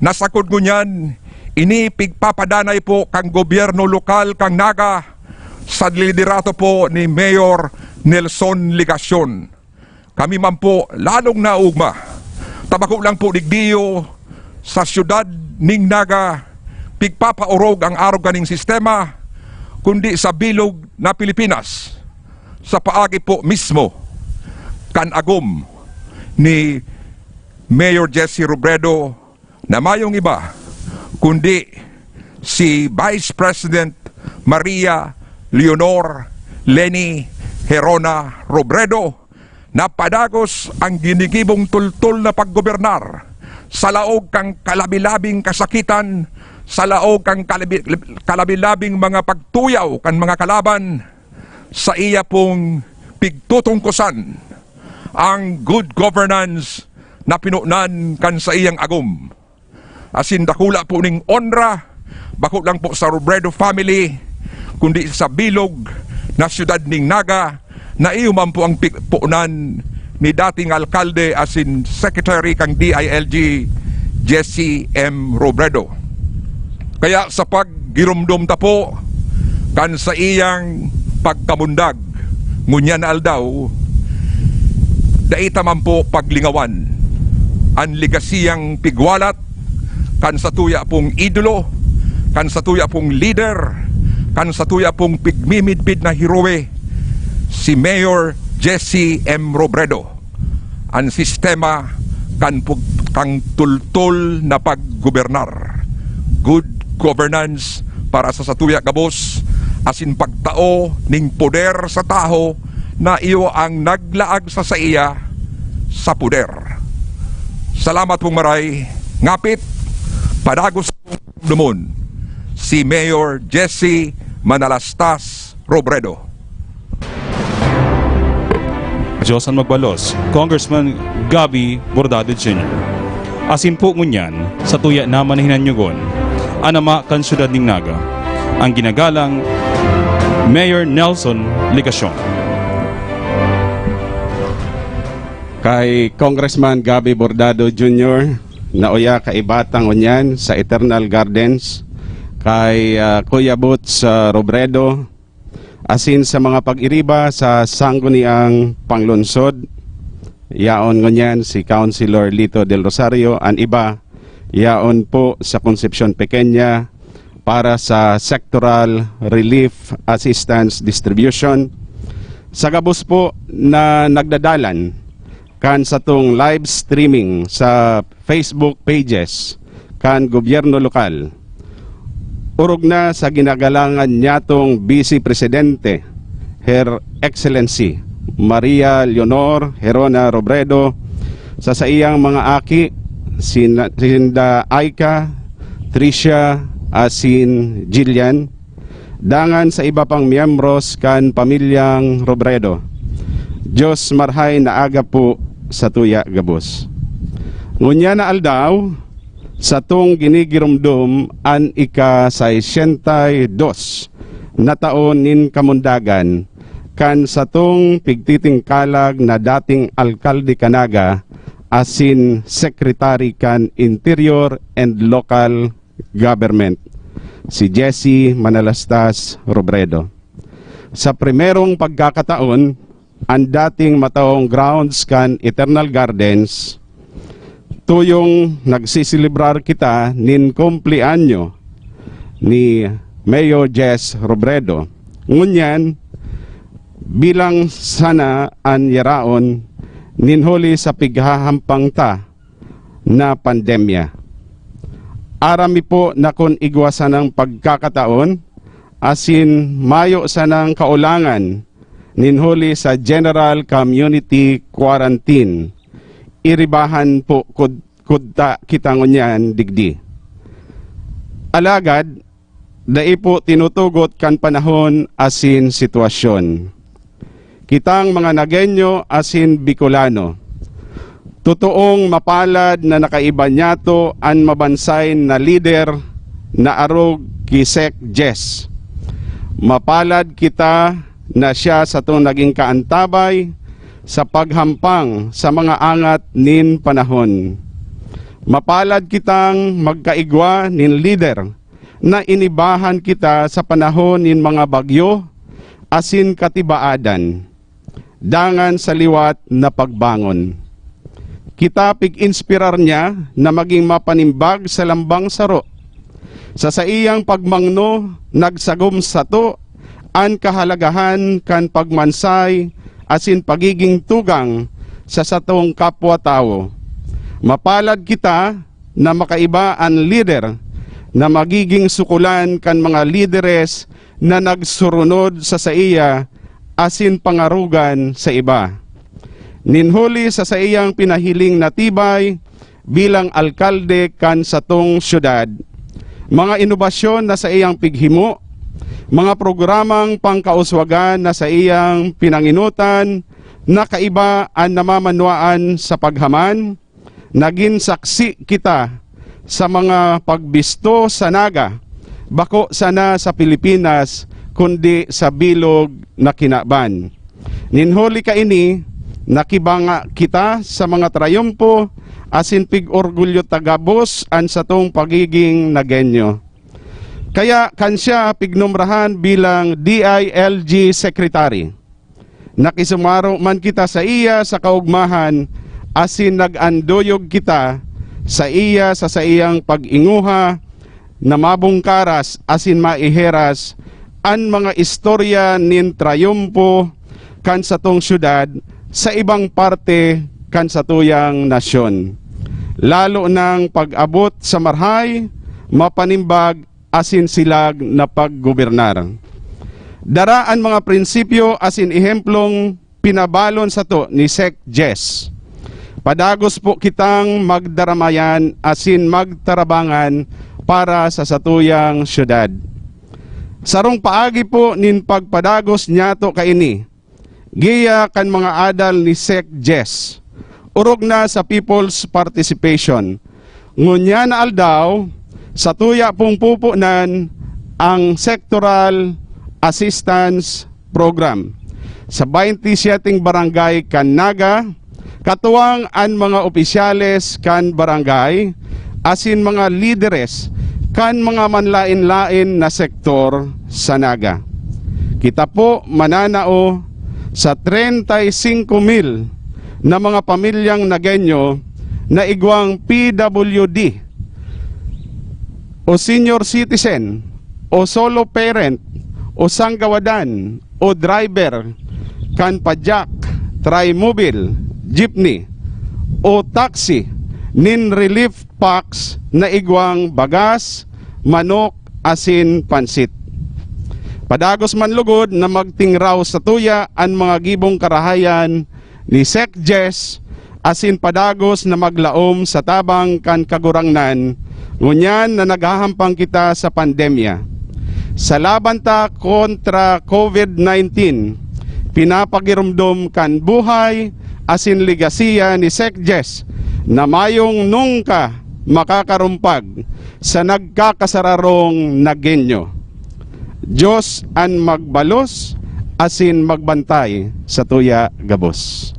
nasakod ngunyan, inipigpapadanay po kang gobyerno lokal kang Naga sa liderato po ni Mayor Nelson Ligacion. Kami man po lalong naugma. Tabako lang po digdiyo sa siyudad ning Naga, pigpapaurog ang araw kaning sistema, kundi sa bilog na Pilipinas, sa paagi po mismo kan agom ni Mayor Jesse Robredo na mayong iba kundi si Vice President Maria Leonor Leni Herona Robredo na padagos ang ginigibong tultol na paggobernar sa laog kang kalabilabing kasakitan, sa laog kang kalabilabing mga pagtuyaw kan mga kalaban, sa iya pong pigtutungkusan ang good governance na pinunan kan sa iyang agom. Asin dakula po ning onra, bako lang po sa Robredo family, kundi sa bilog na siyudad ning Naga, na iuman po ang puunan ni dating alkalde asin secretary kang DILG Jesse M. Robredo. Kaya sa paggirumdum ta po kan sa iyang pagkamundag ngunyan aldaw, daita man po paglingawan ang ligasiyang pigwalat kan sa tuya pong idolo, kan sa tuya pong leader, kan sa tuya pong pigmimidbid na heroe, si Mayor Jesse M. Robredo. Ang sistema kang tultol na paggobernar, good governance para sa satuya kabos, asin pagtao ning poder sa tao na iyo ang naglaag sa iya sa poder. Salamat pong maray. Ngapit, padagos pong lumon, si Mayor Jesse Manalastas Robredo. Diyosan magbalos, Congressman Gabby Bordado Jr. Asin po ngunyan, sa tuya naman na hinanyugon, anama kan siyudad ning Naga, ang ginagalang Mayor Nelson Ligacion. Kay Congressman Gabby Bordado Jr. na uya kaibatang unyan sa Eternal Gardens, kay Kuya Boots Robredo, asin sa mga pag-iriba sa sangguniang panglunsod, yaon ngunyan si Councilor Lito del Rosario, an iba yaon po sa Concepcion Pequeña para sa Sectoral Relief Assistance Distribution. Sa gabos po na nagdadalan kan satong live streaming sa Facebook pages kan gobyerno lokal. Urog na sa ginagalangan niyatong Vice Presidente, Her Excellency Maria Leonor Herona Robredo, sa iyang mga aki, sinda Aika, Tricia, asin Jillian, dangan sa iba pang miyembros kan pamilyang Robredo. Diyos marhay na aga po sa tuya gabos. Ngunya na aldaw, sa tong ginigirumdum an ika-62 na taon nin kamundagan, kan sa tong pigtitingkalag na dating alkalde kanaga, asin Secretary kan Interior and Local Government, si Jesse Manalastas Robredo. Sa primerong pagkakataon, ang dating mataong grounds kan Eternal Gardens, tuyong nagsisilibrar kita nin kumplianyo ni Mayor Jess Robredo. Ngunyan, bilang sana an yaraon ninhuli sa pighahampang ta na pandemya. Arami po na kun igwasan ng pagkakataon, asin mayo sanang kaulangan ninhuli sa General Community Quarantine. Iribahan po kudta kita ngunyan digdi. Alagad, dai po tinutugot kan panahon asin sitwasyon. Kitang mga Nagenyo asin Bicolano, totoong mapalad na nakaiba nyato ang mabansay na leader na arog kisek Jess. Mapalad kita na siya sa itong naging kaantabay sa paghampang sa mga angat nin panahon. Mapalad kitang magkaigwa nin leader na inibahan kita sa panahon nin mga bagyo asin katibaadan, dangan sa liwat na pagbangon. Kita pig-inspirar niya na maging mapanimbag sa lambang saro. Sa iyang pagmangno, nagsagom sa to ang kahalagahan kan pagmansay asin pagiging tugang sa satong kapwa-tao. Mapalad kita na makaiba ang leader na magiging sukulan kan mga lideres na nagsurunod sa iya asin pangarugan sa iba. Ninhuli sa iyang pinahiling natibay bilang alkalde kan satong syudad. Mga inobasyon na sa iyang pighimo, mga programang pangkauswagan na sa iyang pinanginutan na kaiba ang namamanwaan sa paghaman, naging saksi kita sa mga pagbisto sa naga, bako sana sa Pilipinas, kundi sa bilog na kinaban. Ninhuli ka ini, nakibanga kita sa mga trayumpo, asin pig-orgulyo tagabos an sa tong pagiging Nagenyo. Kaya kansya pignumrahan bilang DILG Secretary. Nakisumaro man kita sa iya sa kaugmahan, asin nag-andoyog kita sa iya sa iyang pag-inguha na mabungkaras asin maiheras an mga istorya nin trayumpo kan sa tong syudad sa ibang parte kan sa tuyang nasyon. Lalo ng pag-abot sa marhay, mapanimbag asin silag na paggobernar. Daraan mga prinsipyo asin ehemplong pinabalon sa to ni Sec Jess. Padagos po kitang magdaramayan asin magtarabangan para sa satuyang syudad. Sarong paagi po nin pagpadagos niyato kaini, giya kan mga adal ni Sec Jess, urog na sa people's participation. Ngunya na aldaw, sa tuya pong pupunan ang Sectoral Assistance Program sa 27 barangay kan Naga, katuwang ang mga opisyales kan barangay, asin mga lideres kan mga manlain-lain na sektor sa Naga. Kita po mananao sa 35,000 na mga pamilyang Nagenyo na igwang PWD o senior citizen o solo parent o sanggawadan o driver kan padyak, trimobile, jeepney o taxi nin relief packs na igwang bagas, manok, asin, pansit. Padagos man lugod na magtingraw sa tuya ang mga gibong karahayan ni Sec Jess asin padagos na maglaom sa tabang kan kagurangnan ngunyan na naghahampang kita sa pandemya. Sa laban ta kontra COVID-19, pinapagirumdom kan buhay asin ligasiya ni Sec Jess na mayong nungka makakarumpag sa nagkakasararong nagenyo. Diyos an magbalos asin magbantay sa tuya gabos.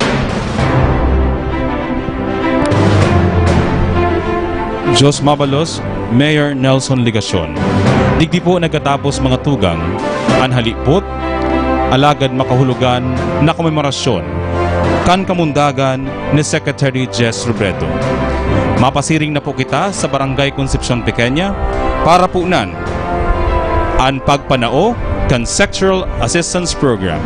Diyos mabalos, Mayor Nelson Ligacion. Digdi po nagkatapos mga tugang, anhalipot, alagad makahulugan na komemorasyon, kan kamundagan ni Secretary Jess Robredo. Mapasiring na po kita sa Barangay Concepcion Pequeña para punan ang pagpanao kan Sexual Assistance Program.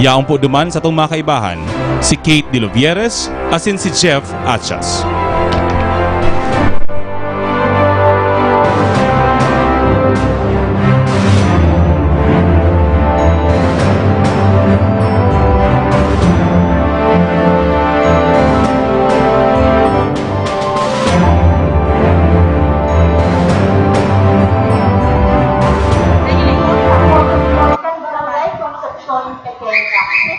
Yaong po duman sa itong mga kaibahan, si Kate De Lovieres asin si Jeff Achas.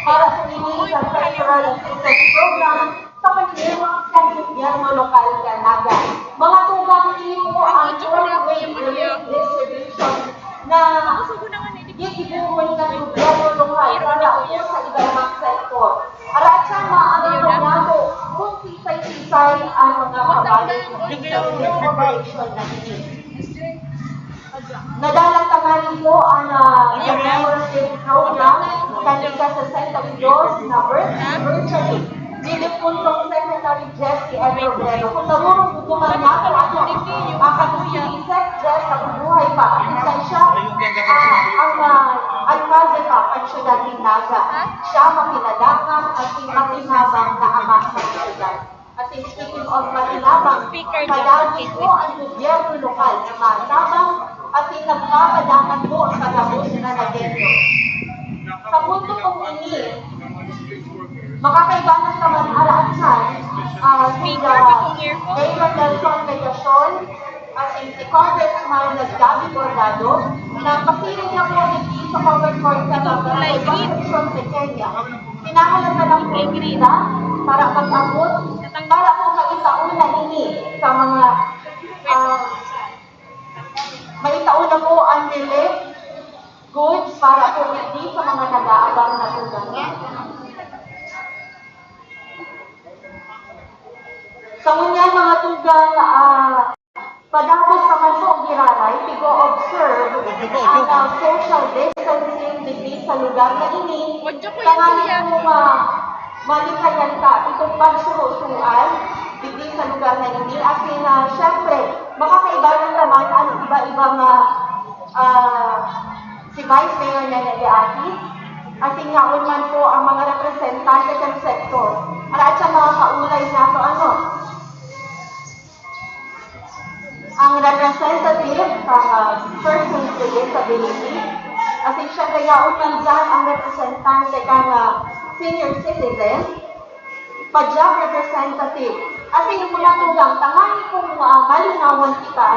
Para sa iniling ng Sexual Assistance Program sa pagkiliwang sa gobyerno lokal Canaga. Mga tugang niyo po ang four-way relief distribution na gigibuhon ng gobyerno lokal para po sa ibang sektor. Arat siya maaaring nato kung sisay-sisay ang mga kabalik ng operation na ini. Nadalantangan po ang membership program kanina sa Santa Cruz na virtually. Dilipuntong Secretary Jess M. Robredo. Kung narurong gumawa niya ito, ang katusin Sec Jess na bubuhay pa. At siya ang alkalde pa at siyudad ni Naga. Siya makinalakan at makinabang na ama ng siyudad. At speaking of makinabang, padagos po ang gobyerno lokal na matabang at nagpapadaman po ang pagabos na nagenyo. Sa punto kong ini, makakaibanas naman araan siya sila Mayor Nelson Ligacion at si Congressman Gaby Bordado na pasiring niya po nito sa covered court sa Concepcion Pequeña. Pinahalaga lang po nila para mag-abot, para po maitauna ini sa mga maitauna po ang relief goods para po hindi sa mga nag-aabang na tugang. Sa ngunyan mga tugang, padapos naman po giraray, pigo-observe ang social distancing dito sa lugar na ini. Tanganin po malikayan ka, itong pagsurusuan dito sa lugar na ini. At syempre, makakaibanan naman ang iba-ibang si Vice Mayor Neneliati at singaon man po ang mga representante ng sektor. At siya mga kaulay na ito ang representative ng persons with disability. At siya gayaon man dyan ang representante ng senior citizen, pajak representative. At yung mga tugang, tanganin kong malinawan kita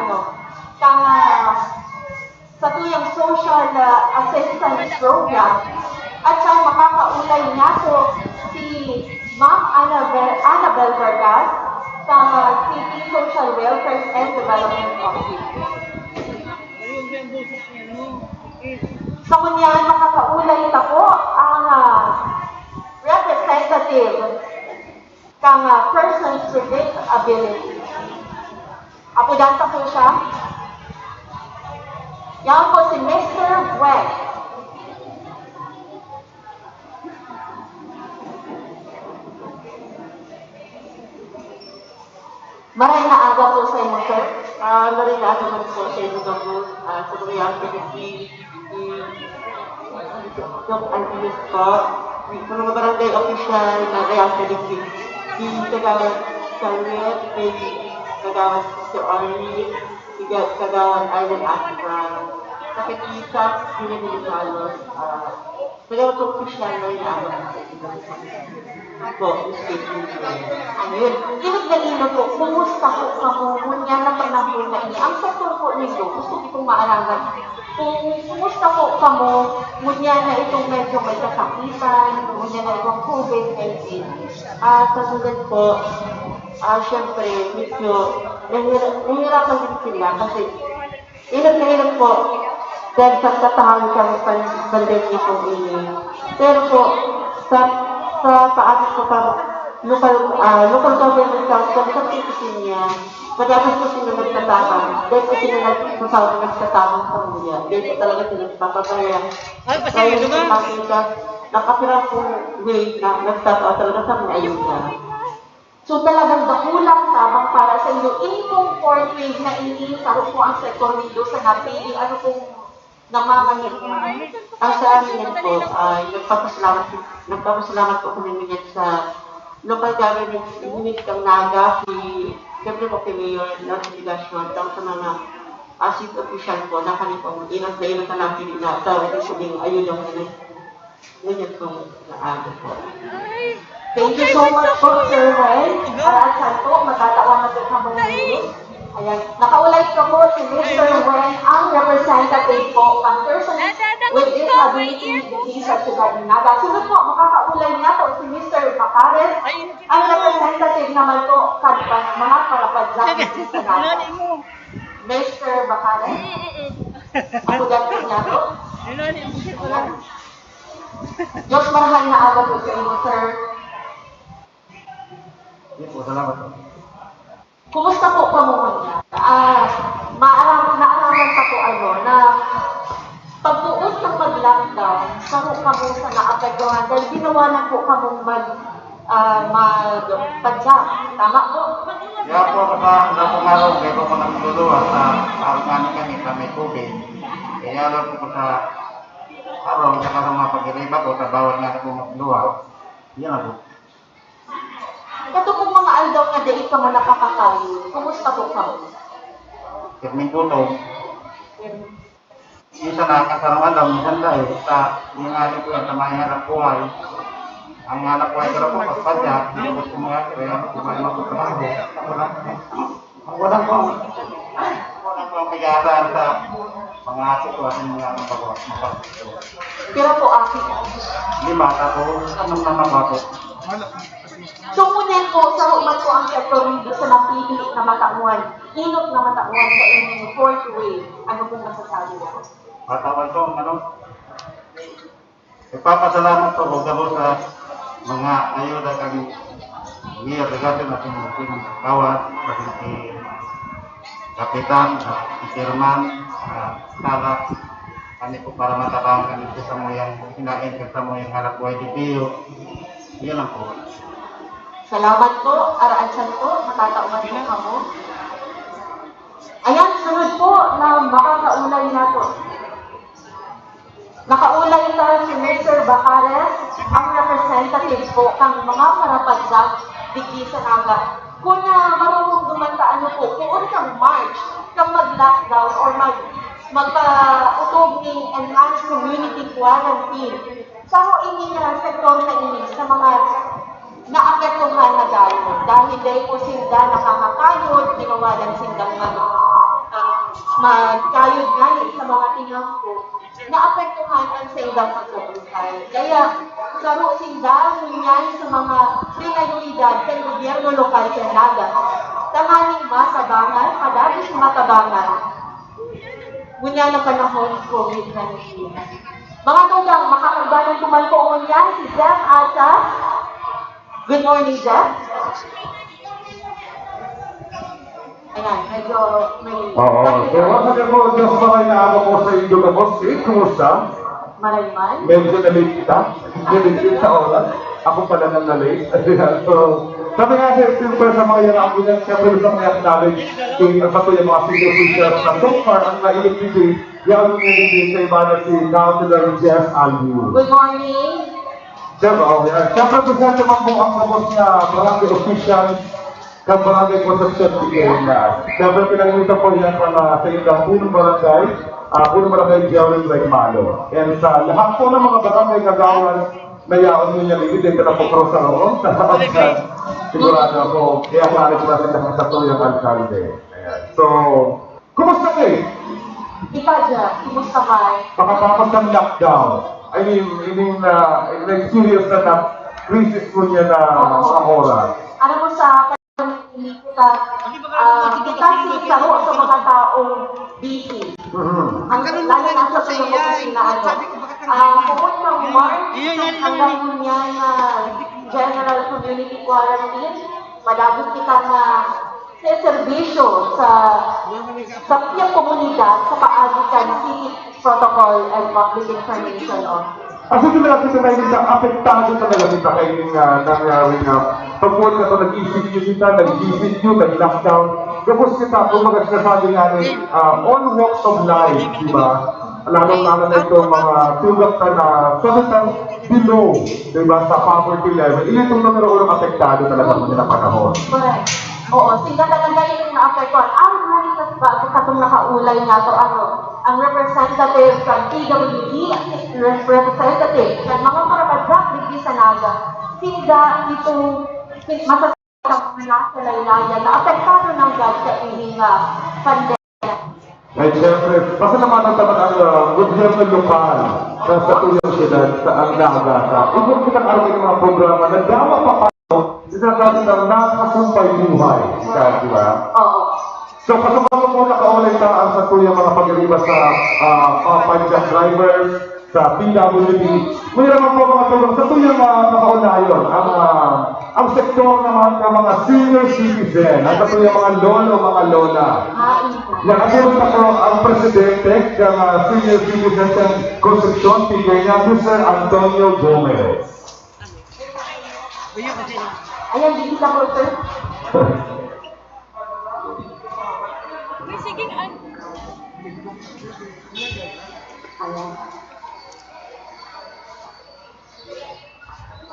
sa tuyang social assistance program at siyang makakaulay nga po si Ma'am Annabel Vargas sa City Social Welfare and Development Office. Sa kunyan, makakaulay ito po ang representative ng persons with disability. Apudanta po siya. Yan po si Mr. Webb. Maraming naaga po sa inyo, sir. Maraming naaga po sa inyo, Dr. Sa kuryante kasi Dr. Angeles po mga barangay official na reacted din. Si Kagawad Salwet, may Kagawad Mr. Orly, si Kagawad Island Africa, nakikita sila ni Carlos, Kagawad official na inaawag po, ayun. Inag na ino po, kumusta po kamunya na panahon na ini? Ang saktor po nito, gusto ko itong maaralan. Kumusta po kamo, ngunya na itong medyo may kasakitan, ngunya na itong COVID-19. Kasunod po, syempre, medyo nahihirapan din sila kasi inag na ino po, dahil sa katahan kami pandemya po ini. Pero po, sa atin po local government council sa tipisin niya, madalas po sila nagtatapang, dahil po sila nagtatapang sa muya, dahil po talaga sila nagpapabayan. Kaya nakakita, nakapirang po way na nagtatapang talaga sa mga ayuda. So talagang dakulang tabang para sa inyo, ini pong fourth wave na ini, saro po ang sektor nito sa napili, ano pong namamangit mo. Ang sa amin yan po, nagpapasalamat po kami minyan sa local government unit ng Naga, siyempre po kay Mayor North Delegasyon, sa mga city official po, na kami po, inang na natin na tawag yung sabing ayun yung ganyan pong naaga po. Thank you so much po, Sir Wen. Para saan po, matatawa na po kami ngayon. Ayan, nakaulay ka po si Mr. Wen, ang representative po, ang person with disability sa Ciudad de Naga. Sunod po, makakaulay niya po si Mr. Bacares, ang representative naman po, mga karapadyak sa Naga. Mr. Bacares, ako dyan po niya po. Diyos marahal na aga po sa inyo, sir. Salamat po. Kumusta po pamungon niya? Naaraman pa po na pagbuot ng mag-lockdown, saro ka mo sa naapektuhan dahil ginawa na po ka mong mag-padyak. Tama po? Kaya po ako sa napumaraw, kaya po ako nagluluwa sa almanin kami sa may COVID. Kaya lang po sa araw, sa mga pag-iriba po, sa bawal nga po magluwa. Yan na po. Ito pong mga aldaw na dahil ka mo nakakakayo, kumusta po ka mo? Kirming gutom. Minsan nakakasarang alam, minsan dahil sa yung aling po yan sa mga hanap buhay. Ang hanap buhay ko na po, pagpadyak, hindi ko po mga kaya kumain ako sa mga ang walang po ang pag-aaral sa mga sitwasyon mga mapapagawa. Pero po, Aki? 5, tapos 6 na po. So, ngunyan po, sa human po ang sektor nito sa napili na matauan, inot na matauan sa inyong fourth wave. Ano pong masasabi mo? Matawan ko, ipapasalamat ko kung sa mga ayuda kami ngayong regalo na ating kawat, si Kapitan, si Sherman, Salak, kami po para matabang kami sa moyang hinain sa moyang harap buhay di Pio. Yan lang po. Salamat po, Araan po, matatauman po kamo. Ayan, sunod po na makakaulay na po. Nakaulay na si Mr. Bacares, ang representative po ng mga karapadyak digdi sa Naga. Kung marunong dumanta po, kung kang March, kang mag-lockdown or magpa-utog ni enhanced community quarantine, sa ini na sektor na ini sa mga naapektuhan na gano'n. Dahil dahil po sila nakakakayod, ginawa lang silang magkayod ngayon sa mga tinang po, naapektuhan ang silang pagkabuhay. Kaya, saro sila ngunyan sa mga prioridad sa gobyerno lokal sa Naga. Tamaning matabangan, padagos matabangan. Ngunyan ang panahon COVID-19. Mga tugang, makakabanan tuman po ngunyan si Jeff Ata. Good morning, Jeff. Ayan, medyo may... Oo. So, once again po, Diyos maray na ako po sa inyo na boss. Kumusta? Marayman. Medyo na-late kita. Medyo sa oras. Ako pala nang na-late. So, sabi nga sir, sa mga yarang ko yan, siyempre gusto kong i-acknowledge yung patuloy yung mga senior officials na so far ang naiibigay yung nangyayari sa iba na si Councilor Jeff Albion. Good morning. Siyempre, presente naman po ang kapos na barangay official ng barangay Concepcion Pilipinas. Siyempre, pinanginita po yan sa ilang punong barangay Jewel Malo. And sa lahat po ng mga barangay kagawan na yaon nyo niya, hindi ka na po pro sa roon. Sigurado ako, kaya maaalit natin na sa tuyang alkalde. So, kumusta kayo? Ikaw dyan, kumusta ba? Pakatapos ng lockdown, I mean, serious na crisis mo niya na oras. Ano mo sa kita saro sa mga taong busy. Ang lalo na sa pagkakusin na kung ng March, hanggang yan na general community quarantine, madagos kita na serbisyo sa piyang komunidad sa paagitan City Protocol and Public Information Office. Kasi natin tayo nila, apektado talaga kita kayo nangyari na pagbuhat ka ito, nag-ECQ kita, nag-ECQ, nag-lockdown. Kapos kita, kung mga sinasabi nga rin, all walks of life, di ba? Lalo-lalo na ito mga tugat na salitan below, di ba, sa poverty level. Ilan itong numero unang apektado talaga mo nila panahon. Correct. Oo, sila talaga yung na-apektuhan. Ang halitas ba, sa katong nakaulay nga to, ang representative from PWD, representative ng mga parabadrap di sa Naga, sila ito masasakang na sa laylayan na apektado ng God sa ining pandemya. Ay, siyempre, pasalamatan naman ang gobyerno lokal sa tuyong siyudad sa ang Naga. Ibig kitang araw ng mga programa na dawa pa pa sinasabi ng nakasumpay buhay. Di ba? Oo. So, kasama mo nakaulay taan sa tuyang mga pag-iriba sa panjang drivers, sa PWD. May naman po mga tulong sa tuyang nakaunayon. Ang sektor naman ng mga senior citizen, at sa tuyang mga lolo, mga lola. Nakasunod na po ang presidente ng senior citizen ng Concepcion, Pilipinas, Mr. Antonio Gomez. Ayan, hindi ka po, sir.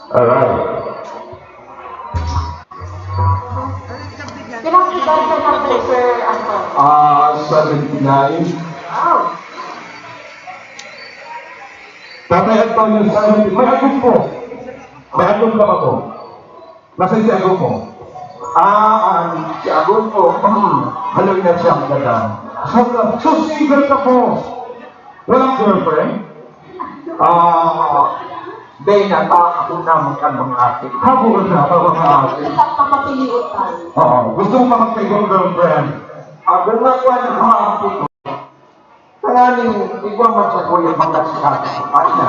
Alright. Ilang edad ka na po, sir, Anton? 79. Wow. Tatay Antonio, 70. May agong po. May agong ka ba po? Nasaan si agong po? Si agong po. Haloy na siyang ganda. So single ka po. Walang girlfriend? Day na ako naman ka mga atin. Habol na ako mga atin. Papapiliot tayo. Oo. Gusto mo ka magkaigong girlfriend? Agong nga ko na kahapon ko. Tanganing, igwa man sa kuya mga sikati. Ay na.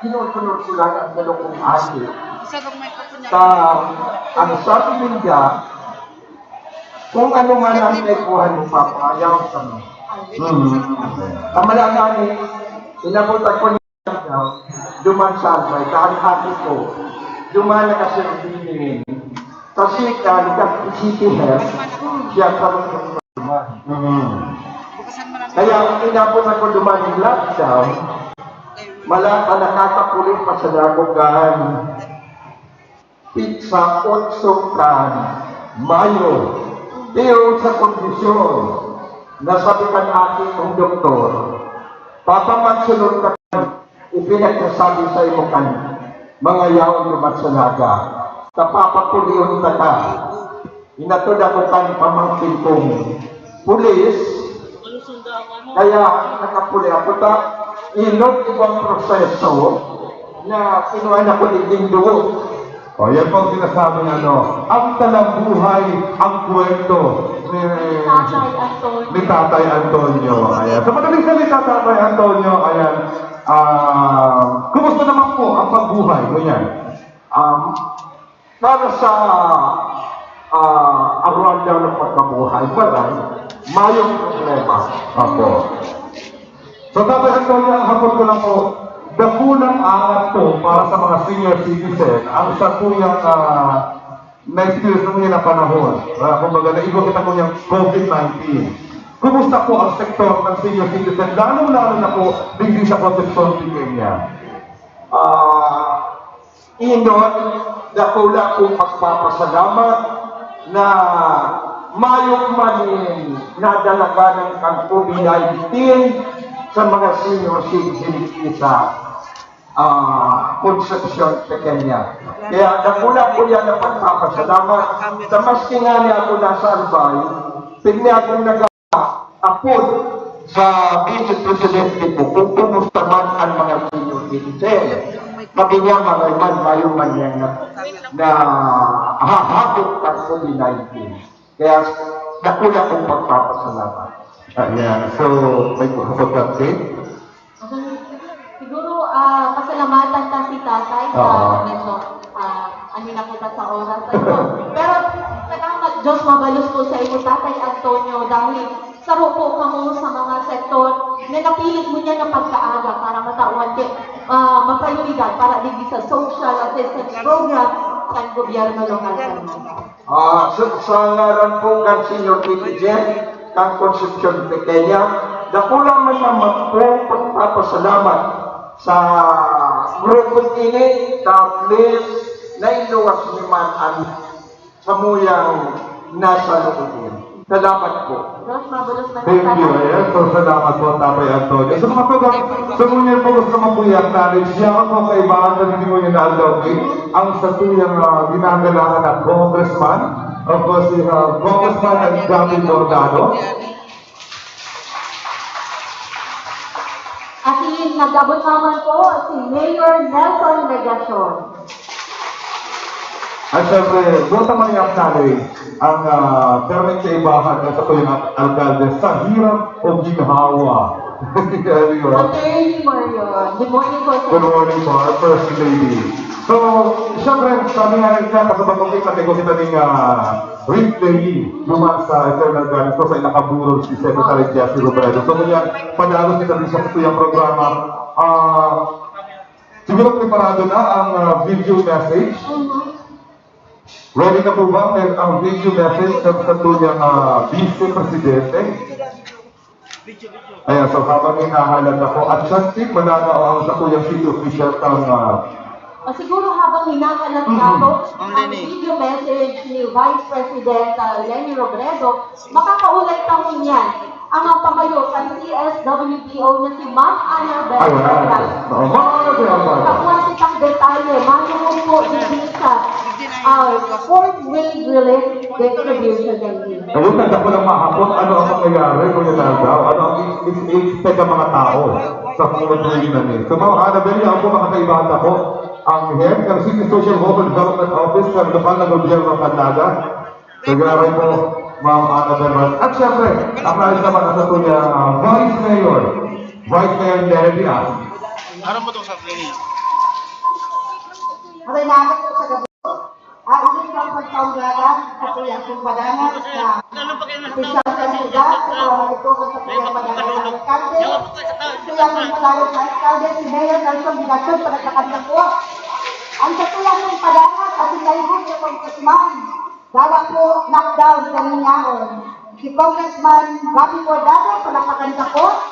Sinusunod ko lang ang dalawang atin. Ang sabi niya, kung ano man ang naikuhan mo papayaw sa mo. Ang malangani, inabutan ko niya, duman sa may kahit-hati ko, duman na kasi pininin. Kasi City Health, siya sa mga duman. Kaya ang inabot ako duman yung lockdown, malaka nakakapulit pa sa dagogan. Pizza 8 kan Mayo. Iyo sa kondisyon na sabihan akin ng doktor, papamansunod ka ipinagsasabi sa imo kan mga yaon lumat sa Naga. Tapapapuliyon ka ka. Inatod ako kan pamangkin kong pulis, kaya nakapuli ako ta. Ilog ibang proseso na kinuha na ko igingdugo. O, yan po ang sinasabi ng ang talambuhay, ang kwento ni Tatay Antonio. Ayan. Sa madaling salita, Tatay Antonio, ayan, kumusta naman po ang pagbuhay mo yan? Para sa aruan daw ng pagkabuhay, mayong problema. Apo. So, Tatay Antonio, ang hapon ko lang po, dakulang angat po para sa mga senior citizen ang sa tuyang na-experience mo na panahon. Kumbaga, naigo kita ko yung COVID-19. kumusta po ang sektor ng senior citizen, lalo-lalo na po hindi sa protection niya. Inon, dakula kong pagpapasalamat na mayong manin nadalaga ng COVID-19 sa mga senior citizen sa Concepcion, Pequeña. Kaya dakula po yan ang pagpapasalamat sa maski nga niya ako nasa Albay, pigni akong nag-apod sa Vice Presidente po kung kumusta man ang mga senior citizen. Sabi niya man mayong man yan na hahapot ng COVID-19. Kaya dakula kong pagpapasalamat. Ayan, so may hapot update? Siguro, pasalamatan ka si tatay sa medyo, ano na po sa oras. Pero, salamat Diyos mabalos po sa iyo, Tatay Antonio, dahil saro po ka mo sa mga sektor na napilit mo niya ng pagkaaga para matauhan din, maprioridad para digdi sa social assistance program ng gobyerno lokal. Sa ngalan po ng senior citizen ng Concepcion Pequeña, nakulang man naman po pagpapasalamat sa grupo ini sa place na iluwas naman ang samuyang nasa loob. Salamat po. Thank you. Ayan, so salamat po, Tatay Antonio. So mga pagkat, sa ngunyan po gusto mapuyak natin, siya ang kaibahan na hindi mo yun naalawin, ang satuyang ginagalangan ng congressman, of course, si Congressman Gabby Bordado. At nag-abot naman po si Mayor Nelson Legacion. At siyempre, buta maniyap natin ang permit sa ibahan ng sa tuyong alkalde sa hirap o ginhawa. Attorney Marion, good morning po. Good morning po, our First Lady. So, siyempre, sabi nga rin siya, kasabang kong kita ng replay naman sa Eternal Gardens ko sa inakaburol si Secretary Jesse Robredo. So, kanya, panagos kita din sa tuyong programa. Siguro preparado na ang video message. Ready na po ba ang video message ng katuyang Vice Presidente? Ayan, so habang hinahalan ako, at siyang mananao ang katuyang city official ng... Siguro habang hinahalat na ako, ang video message ni Vice President Leni Robredo, makakaulay taon yan ang pamayo sa CSWPO na si Ma'am Annabel. Kapuan kitang detalye, manuhong po din sa fourth grade relief distribution din. Nabutan ako ng mahapon, ano ang mangyayari kung yung nagaw? Ano ang expect ng mga tao sa pangulatuloy na niya? So mga Annabel, yan po makakaibahan ako ang head ng City Social Home Development Office ng lokal na gobyerno ng Canada. Naglaray po, Ma'am Annabel. At syempre, ang nais naman ang natuloy Vice Mayor Neri Diaz. Ano mo itong sa training? Aray namin po sa gabi. Ilis ang pagkaulaga sa tuyang kumpadangan na isang kandidat sa pamamitukan sa tuyang padagan ng alkalde. Tuyang kumpadangan sa alkalde, si Mayor Nelson Legacion, panagkakanta po. Ang sa tuyang kumpadangan at sinayhod ng Congressman, dala po knockdown kaninyaon. Si Congressman Gabby Bordado, panagkakanta po.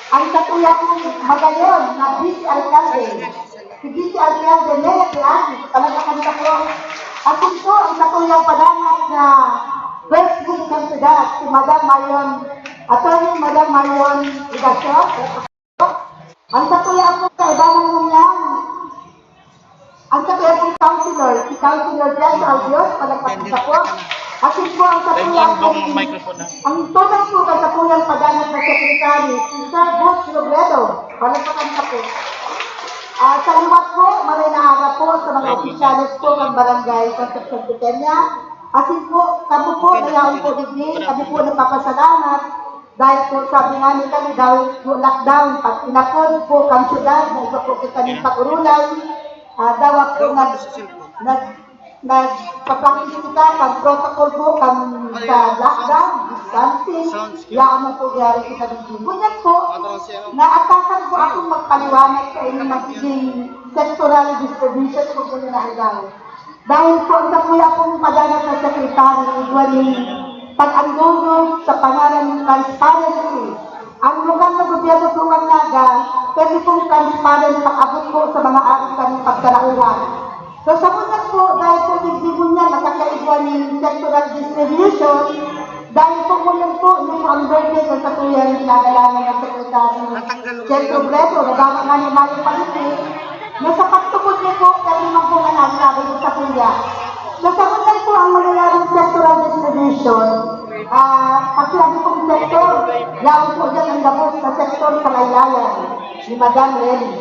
Ang sa tuyang magayon na Vice Alcalde, si Vice Alcalde Nea Piani, panagkakanta po. At ito ang katuyang padangat na West Good Kansudat, si Madam Marion, Attorney Madam Marion Legacion. Ang katuyang po sa ibang nunyan, ang katuyang po Councilor, si Councilor Jess Albios, panagkakanta po. At ito ang katuyang po, ang tunay po sa katuyang padangat na Secretary, si Sir Butch Robredo, panagkakanta po. Sa liwat po, maray na aga po sa mga opisyalis po ng Barangay Concepcion Pequeña. Asin po, kami po, nayaon po digdi, kami po nagpapasalamat dahil po sabi nga ni kami dahil po lockdown, pag inakon po kang syudad, na iba po kita ng pagurulay, dawa po nagpapraktis kita kang protocol po kang sa lockdown, distancing, yaan mo po gari kita digdi. Ngunit po, naatakan po akong magpaliwanag sa inyo magiging sectoral distribution po po na nahagaw. Dahil po, isa po akong padangat na sekretary, Igwaling pag-andono sa pangalan ng transparency. Ang lokal na gobyerno po ng Naga, pwede pong transparent pag-abot po sa mga arisan ng pagkalauhan. So sa munan po, dahil po nagdibon niya nakakaigwa ng sectoral distribution, dahil po munan po yung ang birthday ng katuyan ng kinagalangan ng Sekretary Centro Bredo, nagama nga ni Mario Palitin, na sa pagtukod niya po, kaya naman po nga nasabi ko sa kuya. So sa munan po ang mangyayaring sectoral distribution, pag sinabi kong sektor, yaon po dyan ang gabos sa sektor sa laylayan ni Madam Lenny.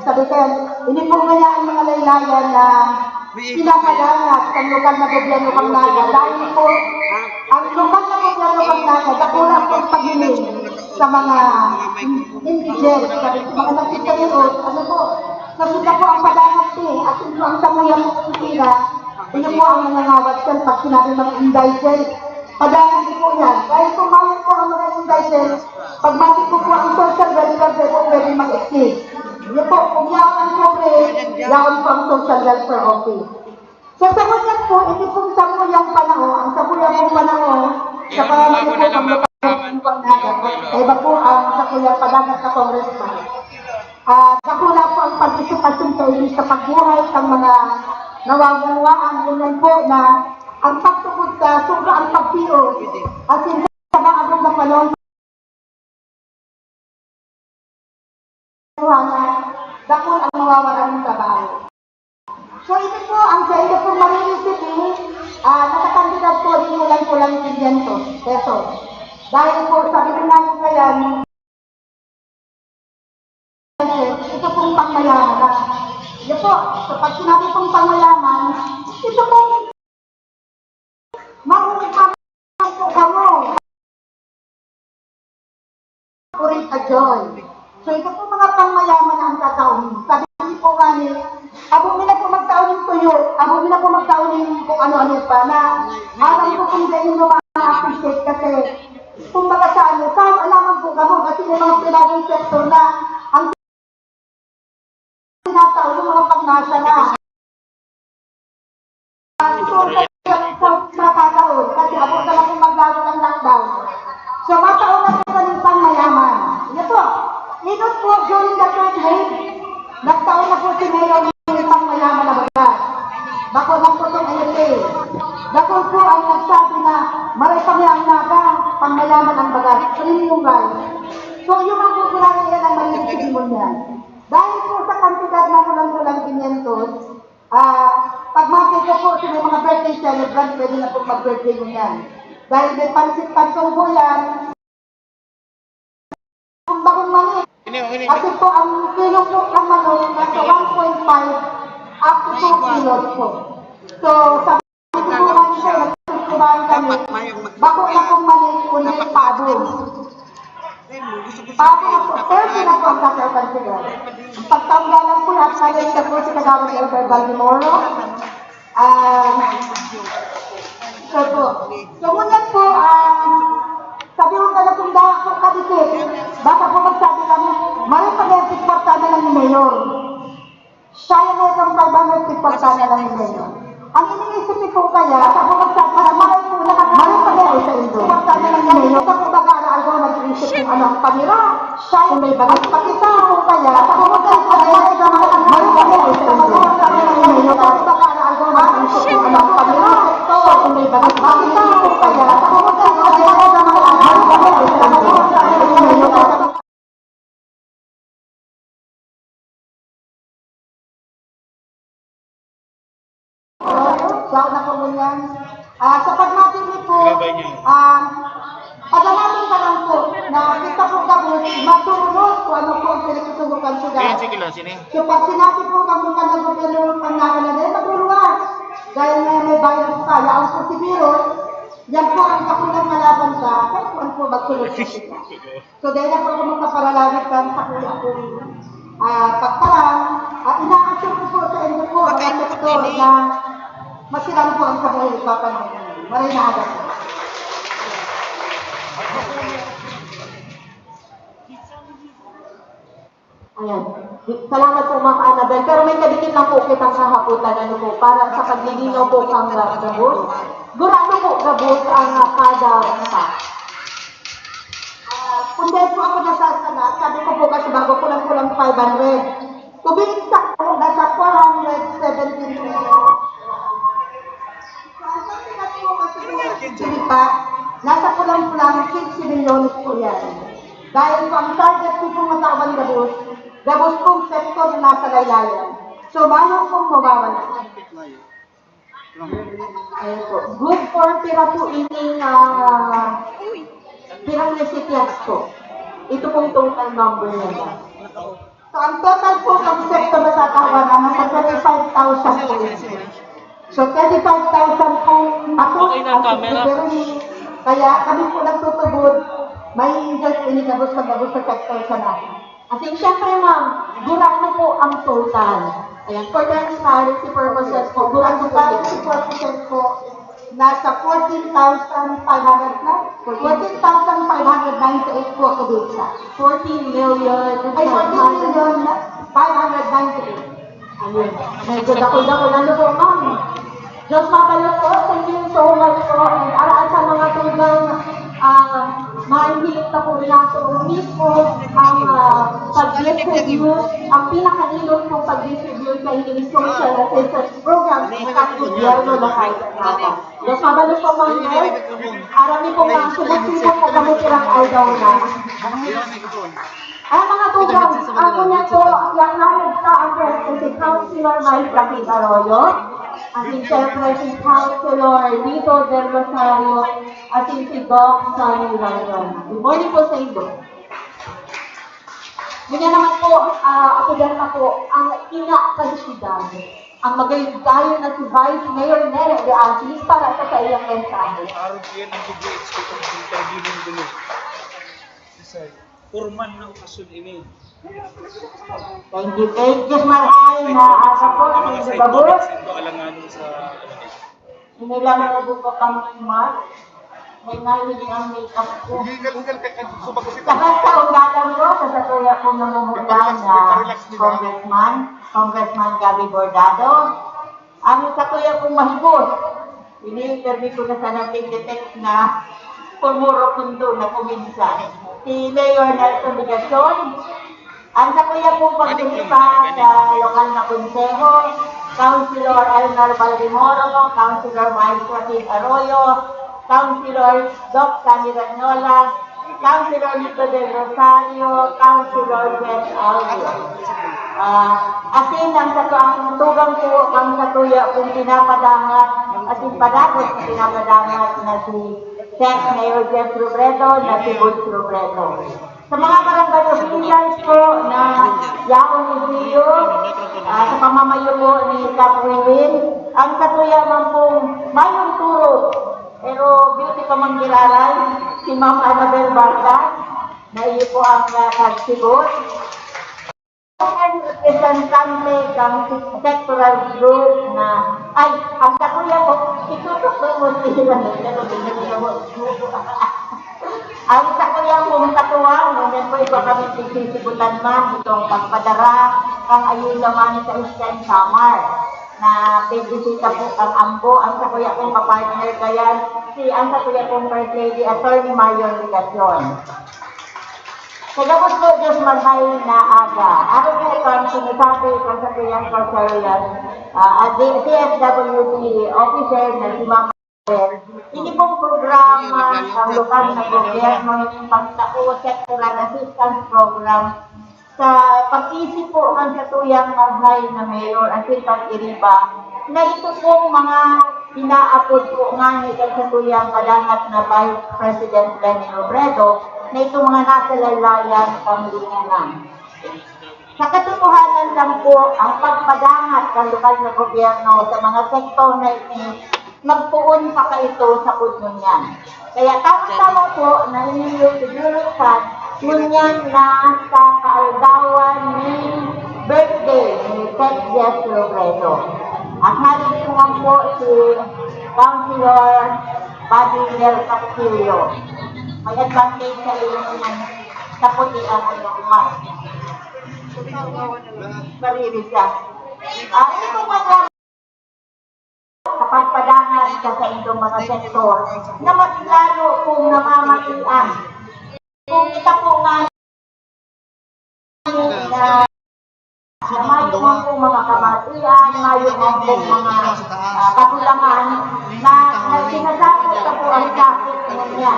Sabi kayo, hindi po nga ang mga laylayan na pinakalangat ng lokal na gobyerno ng Naga. Dahil po, ang lokal na gobyerno ng Naga, dakulang po pag-iling sa mga indigent, mga nagsikarioon, ano po, nasita po ang padangat at ito ang samuyang kusina, ito po ang nangangawat yan pag sinabi mga indigent. Padalang din po yan. Dahil pumayag po ang mga indictments, pag matik po ang social welfare, po pwede mag-exist. Yan po, kung yaon ang pobre, yaon po ang social welfare office. So sa kanyan po, hindi pong samuyang panahon, ang samuyang pong panahon, sa pamamagitan po ng lokal ng Naga, ay iba po ang samuyang padagat sa congressman. Nakula po ang partisipasyon sa pagbuhay ng mga nawawalaan, ganyan po na ang pagtukod sa sobra ang pagpios at hindi sa maagong na panahon dakon ang mawawalan ng trabaho. So ito po ang sa ito po Marines City, nakakandidat po din ulan-ulan 500 pesos. Dahil po sabi rin namin kaya ito pong pangmayaman. Ito po, kapag sinabi pong pangmayaman, ito pong maungkap po kamo. Purit a joy. So ito po mga pangmayaman ang tataon. Sabi po nga ni, abo nila po magtaon ng tuyo, abo nila po magtaon ng kung ano-ano pa na alam ko kung dahil mo ma-appreciate kasi kung baga sa ano, alaman po kamo kasi may mga pinaging sektor na ang tinataon ng mga pagnasa na. Makataon kasi abot na lang maglaro ng lockdown. So mataon na po ng pangmayaman. Ito, ito po during the third wave, nagtaon na po si Mayor ng pangmayaman na bagas. Bako lang po itong AFA. Bako po ang nagsabi na maray kami ang Naga, pangmayaman ang bagas. Premium rice. So yung ang kukulangan yan ang maliligid mo niyan. Dahil po sa kantidad na ulang-ulang 500, pag makita po sa mga birthday celebrant, pwede na po mag-birthday mo yan. Dahil may pansit-pansong po yan, ang bagong mani. Kasi po, ang kilo po ng manok, nasa 1.5 up to 2 kilos po. So, sa pagkukuhan po, nagsusubahan kami, bako na pong mani, kundi pabo. Pabo na po, 30 na po ang kasapansigan. Ang pagtanggalan po lahat na rin po si Kagawad Elber Baltimoro. So ngunit po, sabi ko na kung dahil po kadikit, baka po magsabi kami, maray pag-epic portada lang ni Mayor. Siya yung mayroong 500 portada lang ni Mayor. Ang iniisip ko kaya, baka po magsabi na maray po na maray pag-epic sa indo. Portada lang ni Mayor. Baka po baga-aaral ko nag-iisip kung ano ang panira. Siya yung may bagas pakita ko kaya, baka po magsabi na maray pag-epic sa indo. Portada lang ni Mayor. Baka po baga-aaral ko nag-iisip kung ano ang panira. Siya yung may bagas pakita ko kaya, baka po magsabi na maray pag-epic sa indo. Saan na po mo yan? Sa pagmatin po, pagalamin ka lang po na kita po kapos matulog kung ano po ang pinagtutubukan siya. So pag sinabi po kami ka ng gobyerno pang nakalagay, matulungan. Dahil may virus pa, yaon po si virus, yan po ang kakulang malaban ka, kaya po ang po magtulog sa sila. So dahil na po kung makaparalagit ka sa kuya po pagtarang, ina-assure ko po sa inyo po ang sektor na masirang po ang kabuhay ipapanood. Maray na agad po. Ayan. Salamat po Ma'am Annabel. Pero may kadikit lang po kitang sahaputan ano po para sa paglilinaw po kang gabos. Gurado po gabos ang kada isa. Kung dahil po ako nasasana, sabi ko po kasi bago kulang-kulang 500. Tubig sakto, nasa 417 million. Diba? Nasa kulang-kulang 60 million po yan. Dahil po ang target po pong matawan gabos pong sektor na nasa laylayan. So, bago pong mawawala. Ayun po. Good for pira po ining pirang recipients po. Ito pong total number nila. So, ang total po ng sektor na tatawaran nasa 35,000 po. So, 35,000 po ako at Jeremy. Kaya kami po nagtutubod, may just inigabos sa sektor sa natin. At siyempre ma'am, gurado po ang total. Ayan, for transparency purposes po, gurado po 64% po, nasa 14,500 na, 14,598 po kabisa. 14 million, ay 14 million na, 598. Ayun, medyo dako-dako na po ma'am. Diyos mabalot po, thank you so much po, and araan sa mga tugang mahihilit na po nato mismo ang pag-distribute, ang pinaka-ilot ng pag-distribute sa hindi social assistance program sa gobyerno ng Kainata. Diyos mabalot po ma'am, arami po mga subasibot po kami tirang ayaw na. Ay mga tugang, ako niya po, yung namin sa ang si Councilor Mike David Arroyo, ating siyempre si Councilor Vito Del Rosario, ating si Doc Sonny Rayron. Good morning po sa inyo. Ganyan naman po, ako dyan na po, ang ina-kalisidad, ang magayugayo na si Vice Mayor Nere de Angelis para sa iyang mensahe. Araw po yan ang bigay sa itong interview ng dulo. Kurman na okasyon ini. Thank you, Marhay, na asa po ang nagabot. Alanganin sa Inilang na po kami Mark. May narinig ang makeup ko. Saka sa ugalan ko, sa satuya ko namumulan na Congressman Gabby Bordado. Ang satuya kong mahigos. Ini-interview ko na sa nag-detect na pumuro kundo na kuminsan. Si Mayor Nelson Ligason, ang sakuya pong pagdilipa sa lokal na konseho, Councilor Elmer Baldimoro, Councilor Mike David Arroyo, Councilor Doc Sammy Ranyola, Councilor Vito Del Rosario, Councilor Wes Alvin. Asin ang ang tugang po ang satuya kung pinapadangat at padakot na pinapadangat na si Sec Mayor Jeff Robredo na si Butch Robredo. Sa mga barangay officials po na yaong Ibilyo, sa pamamayo po ni Capwin, ang katuya man pong mayong turo, pero beauty pa manggiraran, si Ma'am Annabel Barta, na iyo po ang tagsigot. Ang representante ng sectoral group na, ay, ang katuya po, itutok mo sila ang sakuyang pong katuwang, nandun po iba kami sisisibutan man itong pagpadara ang ayuda man sa Eastern Samar na pibisita po ang ambo, ang sakuya pong kapartner kayan, ang sakuya pong First Lady Attorney Marion Ligacion. Sagapos po Diyos Marhay na aga. Ako po kang sinasabi kang sakuyang Corsairian DSWD officer na si Ma'am. Ini pong programa ng lokal na gobyerno ng pagtao sectoral assistance program sa pag-isip po ang katuyang Marhay na Mayor at pag-iriba na ito pong mga inaapod po nga ni katuyang padangat na Vice President Lenny Robredo na ito mga nasa laylayan panglinganan. Sa katotohanan lang po ang pagpadangat ng lokal na gobyerno sa mga sektor na magpuon pa ka ito sa kudnunyan. Kaya tama-tama po na inyong sigulutan ngunyan na sa kaaldawan ni birthday ni Ted Jeff Robredo. At nalintungan po si Councilor Buddy Del Castillo. May advantage sa iyo ng kaputian ng lumas. Mariri siya. Ito po kapagpadangan sa inyong mga sektor na mas lalo kung namamatian. Kung kita po nga na mayo man po mga kamatian, mayo man po mga kakulangan na sinasakot na po ang sakit niya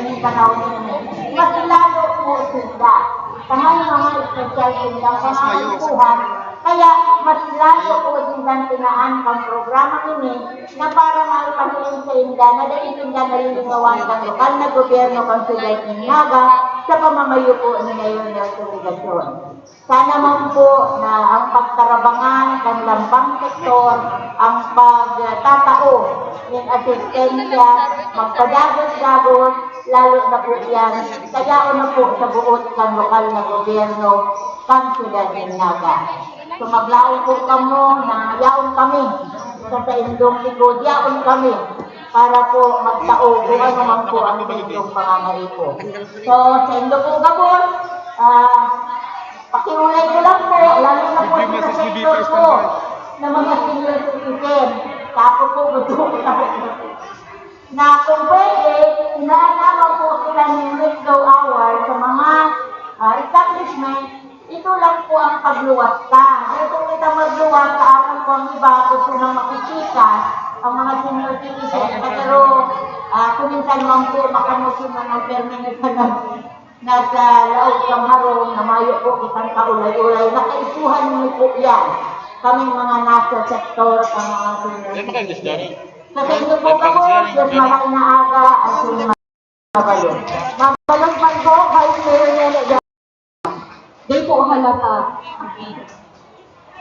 yung panahon ninyo. Mas lalo po sila. Tamay mga espesyal silang pangangkuhan, kaya mas lalo po silang tinaan ang programa ini na para maipahilin sa inda na dahil inda naliligawan ng lokal na gobyerno kang sulay ng Naga sa pamamayo po ni ngayon ng delegasyon. Sana man po na ang pagtarabangan ng lambang sektor, ang pagtatao ng asistensya, magpadagos-dagos, lalo na po yan, kaya na po sa buot ng lokal na gobyerno, kang sila ng Naga. So maglaon po kamo, yaon kami sa indong likod, yaon kami para po magtao kung ano man po ang indong pangangaipo. So sa indong po gabon, pakiulay ko lang po, lalo na po sa sektor po na mga senior citizen. Tako po, gusto ko na kung pwede, inaanaman po sila ng window hour sa mga establishment, ito lang po ang pagluwas ka. Kung kita magluwas sa akin po ang iba, gusto nang makikita ang mga senior citizen. Pero kung minsan man po makamusin ng permanent na nasa laog ng harong na mayo po isang kaulay-ulay. Nakaisuhan niyo po yan. Kaming mga nasa sektor, ang mga senior citizen. Kasi ito po kamo, yung mahal na aga at yung mabalong. Mabalong man po, Vice Mayor Nene. Di po halata.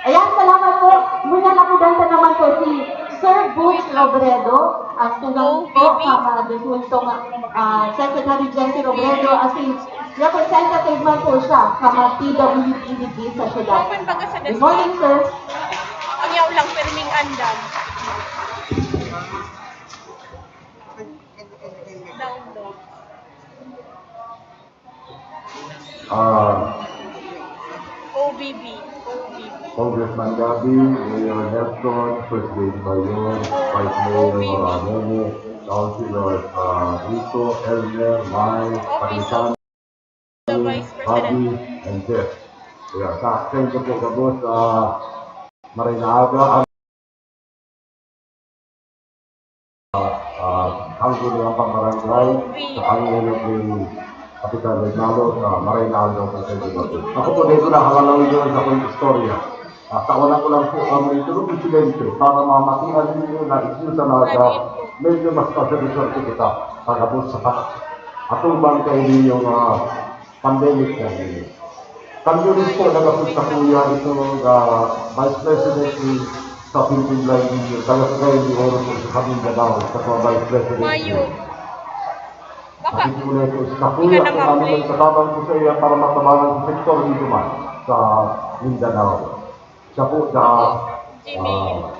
Ayan, salamat po. Muna napudanta naman po si Sir Butch Robredo, at tulang po ang disuntong Secretary Jesse Robredo, as in representative man po siya sa TWPDP sa siyudad. Good morning, sir. Ang yaw lang perming andan. OBB. Congressman Gabi, Mayor Nelson, First Lady Mayor, Vice Mayor Nene, Councilor Rito, Elmer, Mai, Panisan, Habi, and Jeff. Kaya sa akin ko po kabos Marinaga, ang gulo ng pangbarangay sa Angelo ng Kapitan Regnalo sa Marinaga sa Sendimento. Ako po dito na halang yun sa kong istorya. Tawanan ko lang po ang itulong insidente para mamatihan ninyo na isyusa na medyo mas kaservisyon kita pagkabot sa atubang kayo ninyong pandemic na ninyo. Kandulis po nagapit sa kuya ito Vice President sa Philippine Library, taga-sagay ni Oro po sa Mindanao, sa Vice President. Mayo. Kasi po na ito sa kuya, kung ano yung katabang ko sa iya para matabangan sa sektor dito man sa Mindanao. Siya po sa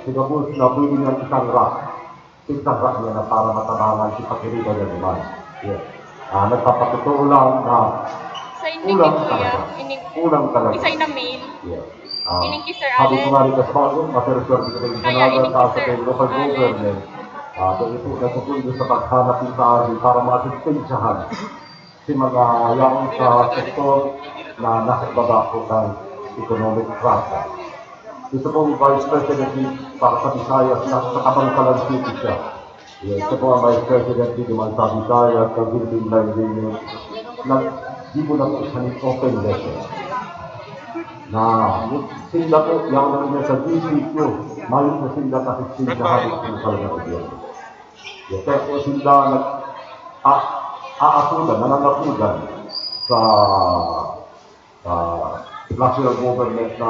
Singapore na pwede ng isang rack niya na para matabangan si Pakiriba na naman. Nagpapatutuo lang na kulang talaga. Isay na mail. Ining ki Sir Sabi ko Allen. nga rin kasi bagong maservisyon dito kayo sa local government. Dahil ito nagpupundo sa paghanap ng tao para ma-asistensyahan si mga yang sa sektor na nasa baba po ng economic strata. Ito pong Vice President para sa Visayas na sa Kabankalan City siya. Ito po ang Vice President naman sa Visayas, sa Philippine Library, di mo na po siya ng open letter. Na sila po, yung naman sa DCQ, malit na sila kasi sila habit ng talaga gobyerno. Kaya po sila nag-aasudan, nanangakudan sa national government na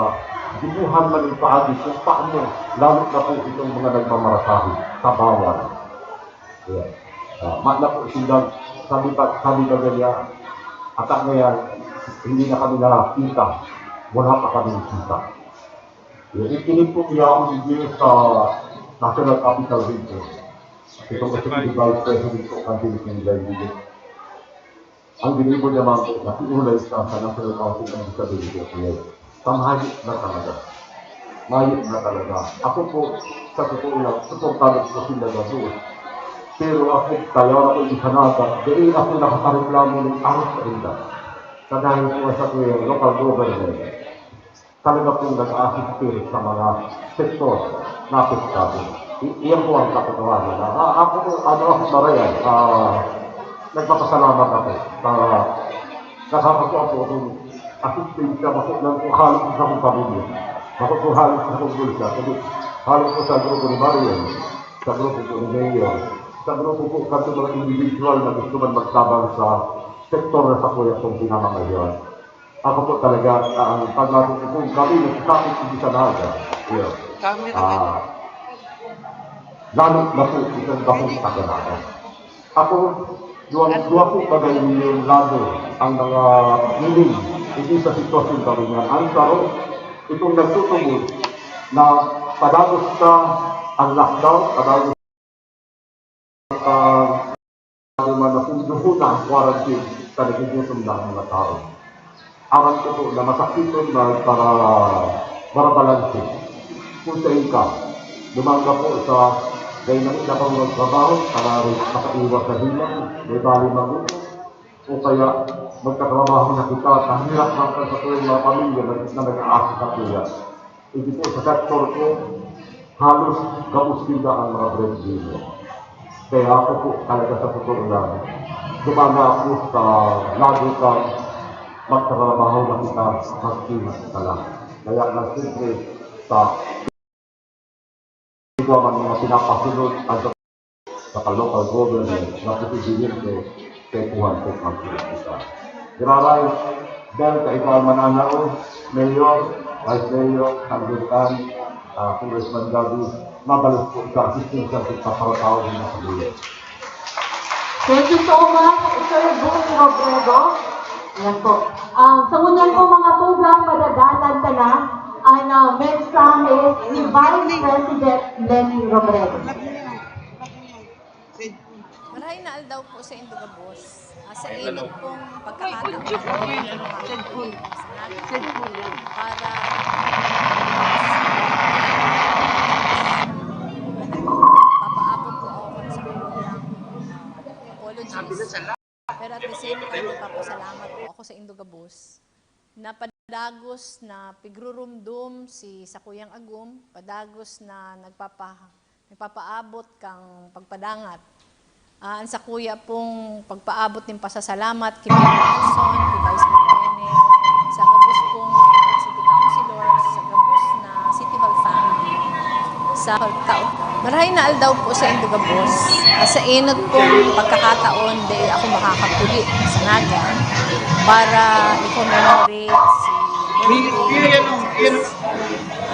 dibuhan man yung paagi kung paano, lalo na po itong mga nagmamarasahi sa bawal. Magna po sila, sabi ka ganyan, at ngayon, hindi na kami nakakita, wala pa kami nakita. Ikinig po niya ang video sa National Capital Region. Ito kasi si Vice President po ang Philippine Library. Ang dinibo naman po, nakiulay sa National Council ng Disability of Life. Tamahagi na talaga. mayit na talaga. Ako po, sa totoo lang, suportado po sila na doon. Pero ako, kaya ako isanaga, dahil ako nakakareklamo ng aros sa ila. Sa dahil po sa local government, talaga po nag-assist sa mga sektor na apektado. Iyan po ang katotohanan. Ako na rin, nagpapasalamat ako sa nakakakuha po akong asistensya, masok lang po halos sa akong pamilya. Masok po halos sa akong bulsa. Halos po sa grupo ni Marian, sa grupo po ni Mayor, sa grupo po kasi mga individual na gusto man magsabang sa sektor na sa kuya kong pinamamayon. Ako po talaga, ang pag-natin po kami, nagsasakit hindi sa naga. Lalo na po isang bakong tagalakan. Ako, dua po bagay yung lado ang mga hiling, hindi sa sitwasyon kami nga. Ang karoon, itong nagtutumod na padagos ka ang lockdown, padagos ka naman na punduho na ang quarantine sa nagigusong ng mga tao. Aral ko po na masakiton na para balansin. Kung sa ka, lumangga po sa dynamic na pang magtrabaho para makaiwas sa hilang, may bali magulo, o kaya magkatrabaho na kita at hirap ng sa tuwing mga pamilya na nag-aasa sa kuya. Hindi po sa sektor ko, halos gabos din ang mga breadwinner. Kaya ako po talaga sa totoo lang, dumana ako sa lagi kang magtrabaho na kita magkinas ka lang. Kaya lang siyempre sa ito ang mga pinapasunod at sa local government na presidente tepuhan po magkita. Graray, dahil ka ikaw mananao, Mayor, Vice Mayor, Anglican, Congressman Gabi, mabalas po sa assistensya sa para-tao ng mga kabuyan. Thank you so much, Sir Boone Robredo. Yan po. Sa unang po mga program, madadalan ka na ang mensahe ni Vice President Lenny Robredo. Maraming naal daw po sa Indogabos. Sa init pong pagkakataon para papaabot po ako sa apologies. Pero at the same time, nagpapasalamat po ako sa Indogabos na padagos na pigrurumdum si Sakuyang Agum, padagos na nagpapaabot kang pagpadangat. Ang Sakuya pong pagpaabot ng pasasalamat kay Mayor Nelson, kay Vice Mayor Nene, sa gabos pong City Councilors, sa gabos na City Hall family, sa taon. Maraming naal daw po sa Indogabos. Sa inot pong pagkakataon, dahil ako makakapuli sa Naga para i-commemorate si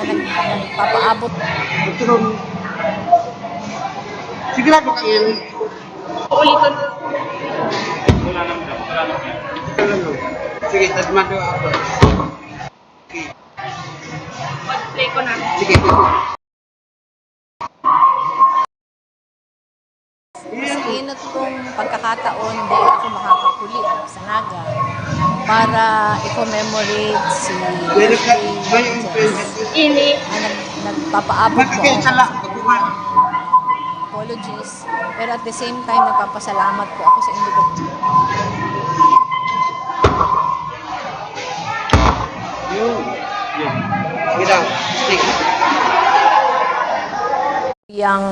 nagpapaabot. Sigurado ka yan. Ulitin. Sige, tasmado ako. Play ko na. Sige. Sa inot pong pagkakataon, dahil ako makakapuli sa Naga para i-commemorate si nagpapaabot po apologies, pero at the same time nagpapasalamat po ako sa Indogabos. Yang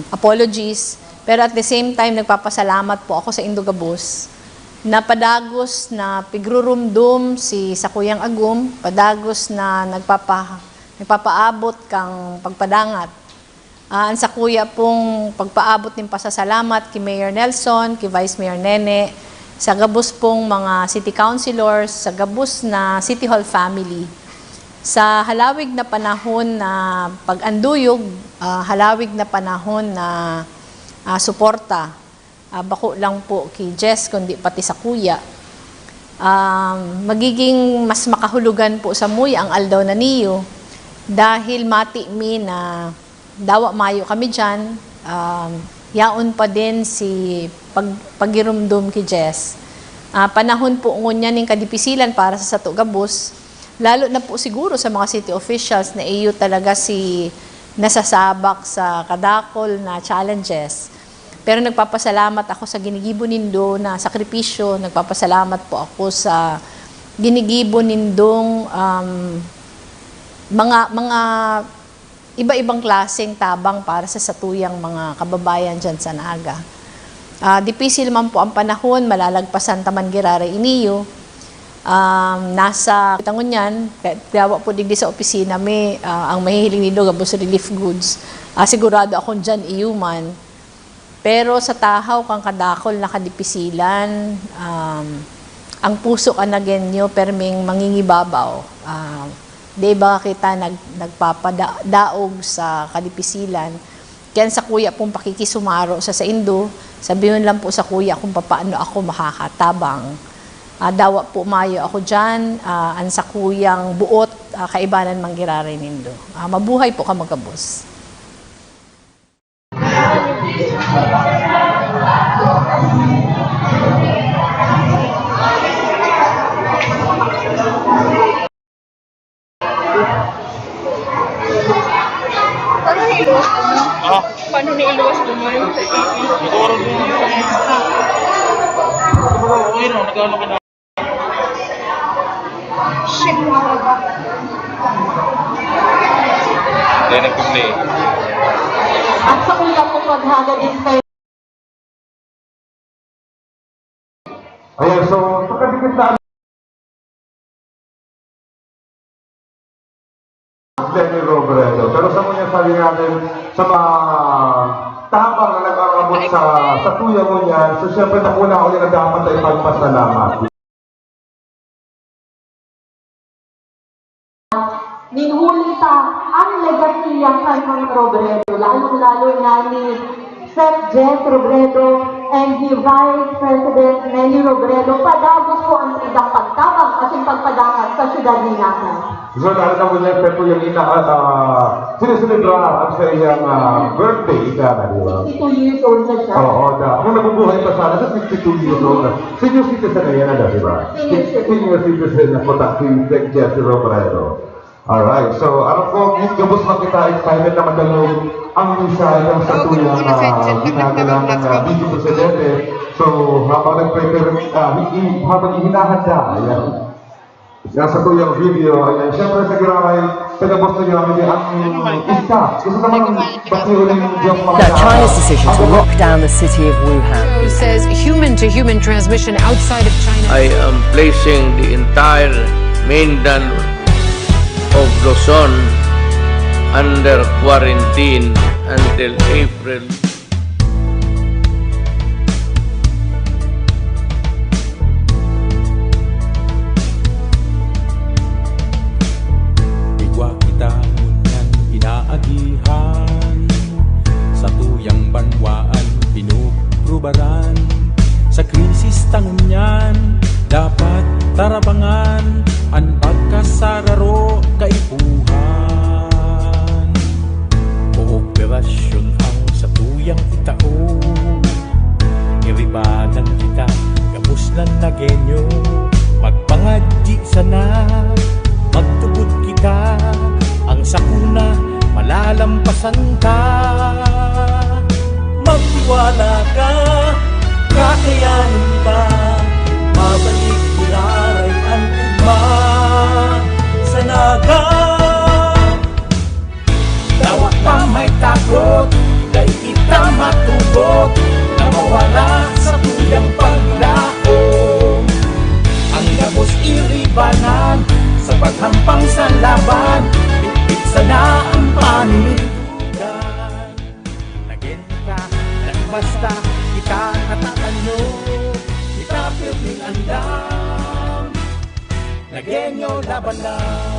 apologies, pero at the same time nagpapasalamat po ako sa Indogabos na padagos na pigrurumdum si Sakuyang Agum, padagos na nagpapaabot kang pagpadangat. Ang Sakuya pong pagpaabot ng pasasalamat kay Mayor Nelson, kay Vice Mayor Nene, sa gabos pong mga City Councilors, sa gabos na City Hall family. Sa halawig na panahon na pag-anduyog, halawig na panahon na suporta, bako lang po kay Jess, kundi pati sa kuya. Magiging mas makahulugan po sa muya ang aldaw na niyo dahil mati mi na dawa mayo kami dyan, yaon pa din si pagirumdum kay Jess. Panahon po ngunyan ng kadipisilan para sa Sato Gabos, lalo na po siguro sa mga city officials na iyo talaga si nasasabak sa kadakol na challenges. Pero nagpapasalamat ako sa ginigibo nindo na sakripisyo, nagpapasalamat po ako sa ginigibo nindong mga iba-ibang klaseng tabang para sa satuyang mga kababayan dyan sa Naga. Dipisil man po ang panahon, malalagpasan taman girara iniyo. Nasa tangon yan, kaya po digdi sa opisina may ang mahihiling nindo gabos relief goods. Sigurado akong dyan iyuman. Pero sa tahaw kang kadakol na kadipisilan, ang puso ka na genyo perming mangingibabaw. Di ba kita nagpapadaog sa kadipisilan? Kaya sa kuya pong pakikisumaro sa Indo, sabihin lang po sa kuya kung paano ako makakatabang. Dawa po mayo ako dyan, ang sa kuyang buot, kaibanan manggirari nindo. Mabuhay po ka magkabos. Paano niiluwas naman sa TV? Siguro din yun. Okay no, nag-ano ka na. Shit, mga ba? Hindi nag-play. At sa kuya po maghaga din kayo. Ayan, so, pagkadikit na Lenny Robredo. Pero sa mga sabi natin, sa mga tabang na nag-arabot sa kuya mo niyan, so siyempre nakuna ko na dapat ay pagpasalamat. Ninhuli ta ang legasiya kay Mang Robredo, lalong-lalo na ni Sec. Jess Robredo and the Vice President Lenny Robredo. Padagos po ang idang pagtabang at yung pagpadangat sa syudad ni natin. So, dahil na mo niya, pero yung sineselebrar sa iyang birthday, di ba? 62 years old na siya. Oo, kung nabubuhay pa sana sa 62 years old na. Senior citizen na yan, di ba? Senior citizen na po si Sec. Jess Robredo. Alright, so ano po, gabos makita excited na madalog ang misa ng satuyang ginagawa ng Vice Presidente. So, habang nag-prepare, habang hinahanda, ayan, nasa tuyang video, ayan, syempre sa giraway, pinabos na niyo ang isa. Gusto naman batiulin yung Diyos mga China's decision to lock down the city of Wuhan. Who says human-to-human transmission outside of China. I am placing the entire mainland of Luzon under quarantine until April. Igwa kita ngunyan inaagihan, sa tuyang banwaan pinuprubaran, sa krisis tangunyan dapat tarabangan ang pagkasararo kaipuhan. Kooperasyon ang sa tuyang itao, iribanan kita gabos ng nagenyo, magpangadji sana magtugod kita, ang sakuna malalampasan ka. Magtiwala ka, kakayanin ka, mabalik ilaray ang ugma sa Naga. Dawa pa may takot, kay kita matubot, na mawala sa tuyang paglaom. Ang gabos iribanan, sa paghampang sa laban, bitbit sana ang panindugan. Nagenta, nagbasta, kita natatanyo, kita pirming andam, nagenyo laban lang.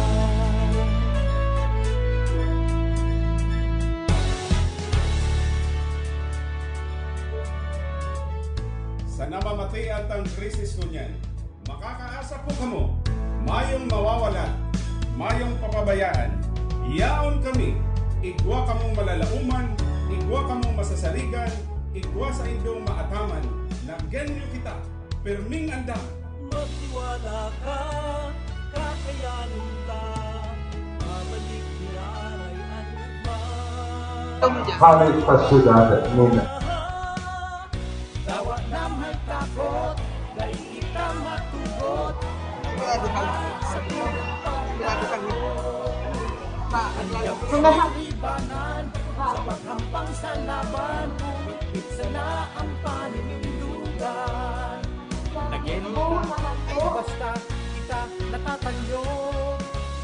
Sa namamatay at ang krisis kunyan, makakaasa po kamo, mayong mawawalan, mayong papabayaan, yaon kami, igwa kamong malalauman, igwa kamong masasaligan, igwa sa indong maataman, nagyanyo kita, perming andam. Magtiwala ka, kakayanin halos sa syudad at Nuna. Dawa na may takot, dahil kita matugot. Sa libanan, sa paghampang sa laban, itsa na ang paninindugan. Nagenyo ay basta kita natatanyo,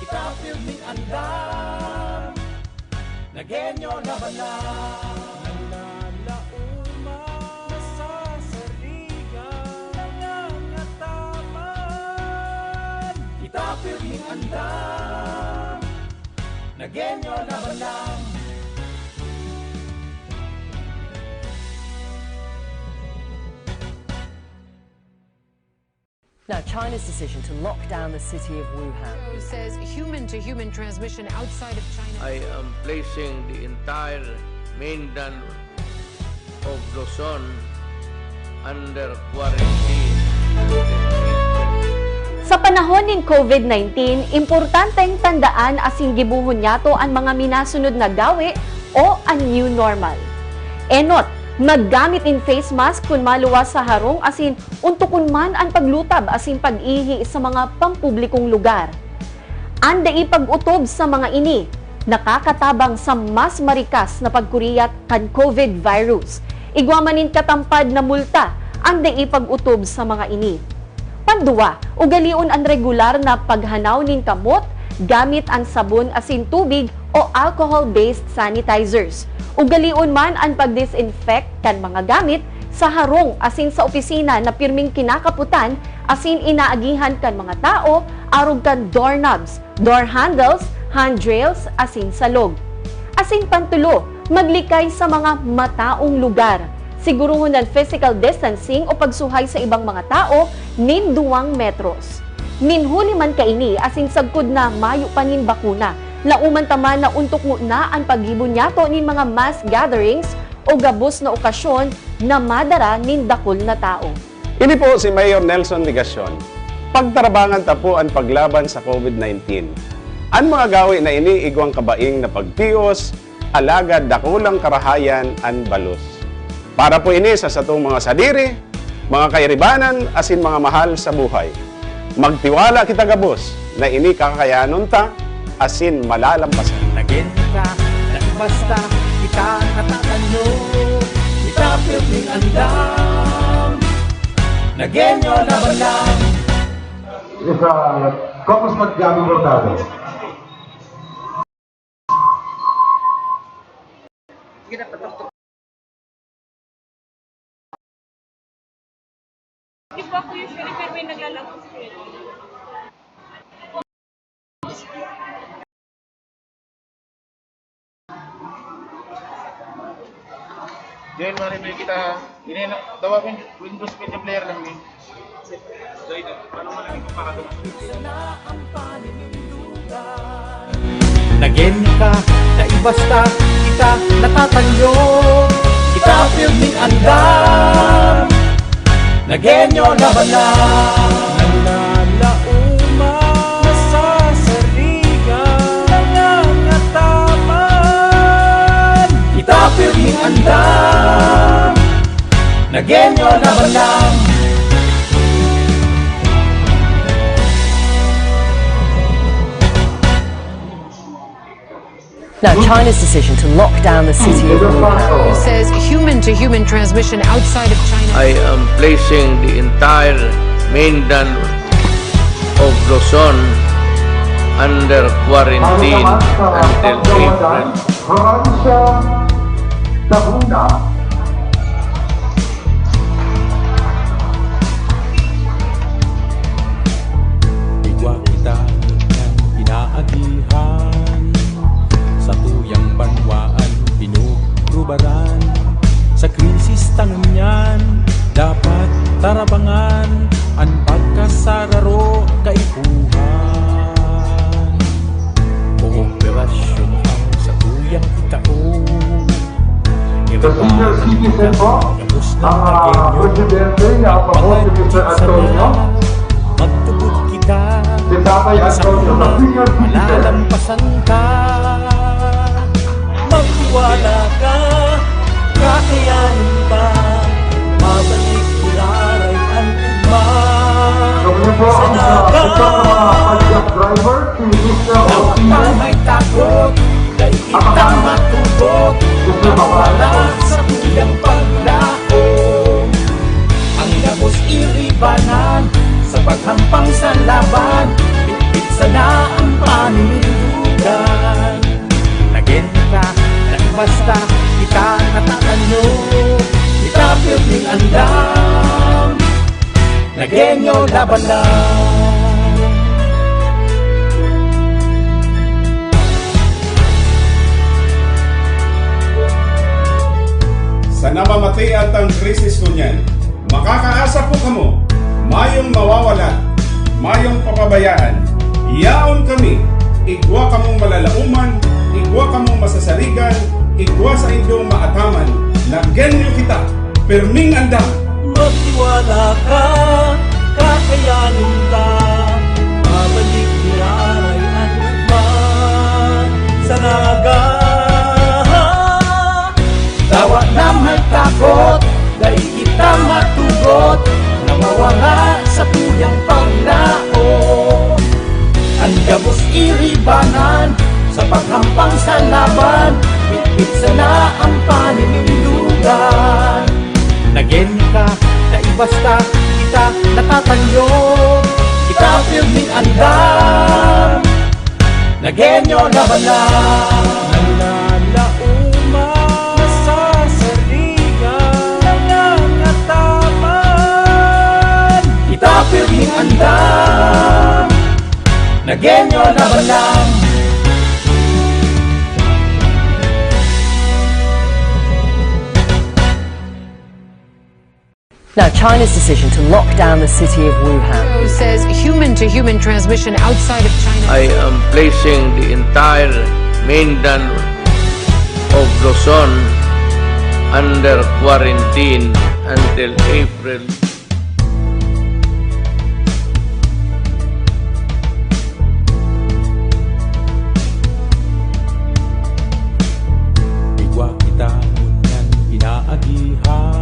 kita pirming andam. Nagenyo laban na nalalauma, nasasarigan, nangangataman. Kita pirming andam, nagenyo laban lang. Now, China's decision to lock down the city of Wuhan. It says human-to-human transmission outside of China. I am placing the entire mainland of Luzon under quarantine. Sa panahon ng COVID-19, importanteng tandaan asing gibuhon yato ang mga minasunod na gawi o ang new normal. Enot, maggamit in face mask kung maluwas sa harong asin untukon man ang paglutab asin pag-ihi sa mga pampublikong lugar. Anda ipag-utob sa mga ini, nakakatabang sa mas marikas na pagkuriyat kan COVID virus. Igwamanin katampad na multa, anda ipag-utob sa mga ini. Panduwa, ugalion ang regular na paghanaw nin kamot gamit ang sabon asin tubig o alcohol-based sanitizers. Ugalion man ang pag-disinfect kan mga gamit sa harong asin sa opisina na pirming kinakaputan asin inaagihan kan mga tao arog kan doorknobs, door handles, handrails asin salog. Asin pantulo, maglikay sa mga mataong lugar. Siguruhon ng physical distancing o pagsuhay sa ibang mga tao nin 2 metros. Minhuli man kaini asin sagkod na mayo panin bakuna. Lauman taman na untok mo na ang paghibon yato nin mga mass gatherings o gabos na okasyon na madara nin dakol na tao. Ini po si Mayor Nelson Ligacion. Pagtarabangan ta po ang paglaban sa COVID-19. Ang mga gawi na ini igwang kabaing na pagtios, alagad dakulang karahayan an balos. Para po ini sa satong mga sadiri, mga kairibanan, asin mga mahal sa buhay. Magtiwala kita gabos na ini kakayanon ta, asin malalampasan. Nagin ka, basta kita natatanyo, kita pirming andam. Nagenyo laban lang. Isa, Kapos Gabi Bordado. Hindi po ako usually pero may naglalakos ko yun. Diyan marami kita, ini tawagin Windows Media Player lang eh. Paano man ang ipapakagawa? Nagin ka, naibasta, kita natatanyo, kita pirming andam. Nagenyo laban lang. Nalalauma, nasasarigan, nangangataman. Kita pirming andam. Nagenyo laban lang. Now, China's decision to lock down the city of Wuhan. It says human-to-human transmission outside of China. I am placing the entire mainland of Luzon under quarantine until April. Francia, Tahuna. Igwa kita ng inaagihan, sa tuyang banwaan pinugrubaran. Sa krisis tangon yan, dapat tarabangan ang pagkasararo kaipuhan. Kooperasyon ang sa tuyang itao. Senior citizen po, ang presidente na pahon ni Mr. Antonio. Magtubod kita, Si Tatay Antonio, na senior citizen. malalampasan ka. Magtiwala ka, kakayanin ba? Mabalik ilaray ang ugma. Sa naga, tawag pa may takot, dahil kita matugot, na mawala sa tuyang paglao. Ang gabos iribanan, sa paghampang sa laban, bitbit sana ang paninindugan. Nagenda, nagbasta, kita natatanyo, kita piling andam, nagenyo laban lang. Sa namamatian tang krisis kunyan, makakaasa po kamo, mayong mawawala, mayong papabayaan, yaon kami, igwa kamong malalauman, igwa kamong masasarigan, igwa sa inyong maataman, nagyenyo kita, perming andam. Magtiwala ka, kakayanin ka, mabalik nilaray ang ugman. Sa naga, tawa na may takot, dahil kita matugot, na mawala sa tuyang paglao. Ang gabos iribanan, sa paghampang sa laban, bitbit sana ang paninindugan. Nagenyo ka, naibasta, kita natatanyo, kita piling andam, nagenyo laban lang. Nalalauma, nasasarigan, nangangataman, kita piling andam, nagenyo laban lang. Now, China's decision to lock down the city of Wuhan Says human-to-human transmission outside of China. I am placing the entire mainland of Luzon under quarantine until April. Igwa kita ngunyan inaagihan.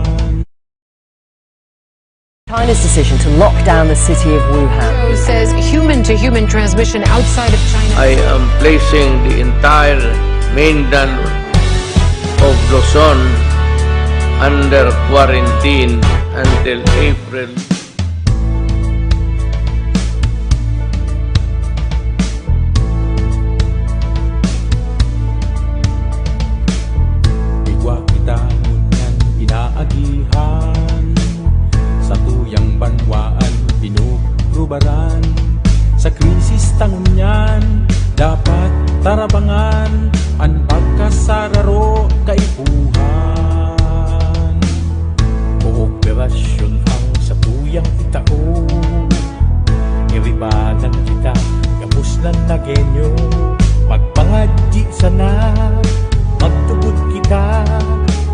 China's decision to lock down the city of Wuhan Says human-to-human transmission outside of China. I am placing the entire mainland of Luzon under quarantine until April. Igwa kita ngunyan inaagihan. Sa tuyang banwaan pinugrubaran. Sa krisis tangunyan dapat tarabangan ang pagkasararo kaipuhan. Kooperasyon ang sa tuyang itao. Iribanan kita gabos ng nagenyo. Magpangadji sana magtugod kita.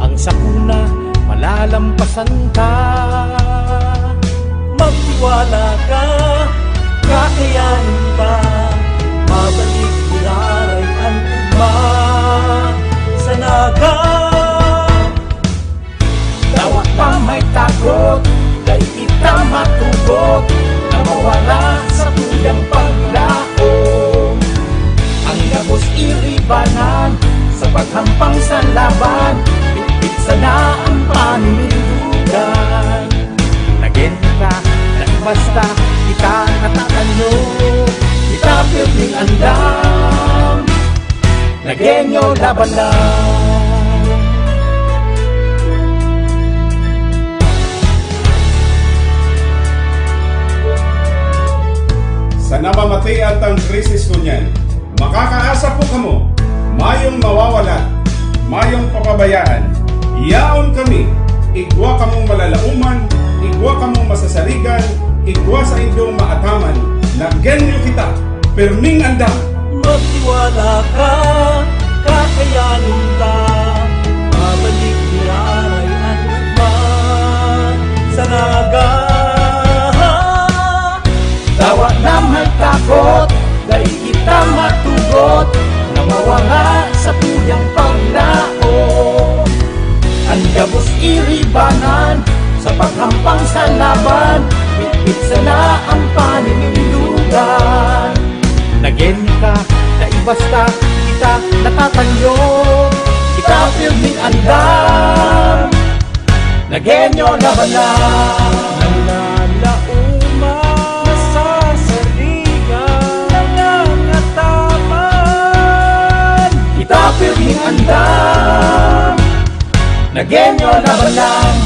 Ang sakuna malalampasan ka. Magtiwala ka, kakayanin ba? Mabalik ilaray ang ugma. Sa naga, tawag pa may takot, dahil kita matugot, na mawala sa tuyang paglao. Ang gabos iribanan, sa paghampang sa laban, bitbit sana ang paninindugan. Nagenda, nagbasta, kita natatanyo, kita piling andam, nagenyo laban lang. Sa namamatian tang krisis kunyan, makakaasa po kamo, mayong mawawala, mayong papabayaan, yaon kami, igwa kamong malalauman, igwa kamong masasarigan, igwa sa inyong maataman, nagyenyo kita, perming andam. Magtiwala ka, kakayanin ka, mabalik nilaray ang ugman. Sa naga, tawa na may takot, dahil kita matugot, na mawala sa sa tuyang pangnao. Ang gabos iribanan sa paghampang sa laban, bitbit sana ang paninindugan. Nageni ka, naibasta, kita natatanyo, Kita pirming andam, nagenyo laban lang. nalalauma sa sarigan, nangangataman. Kita pirming andam, nagenyo laban lang.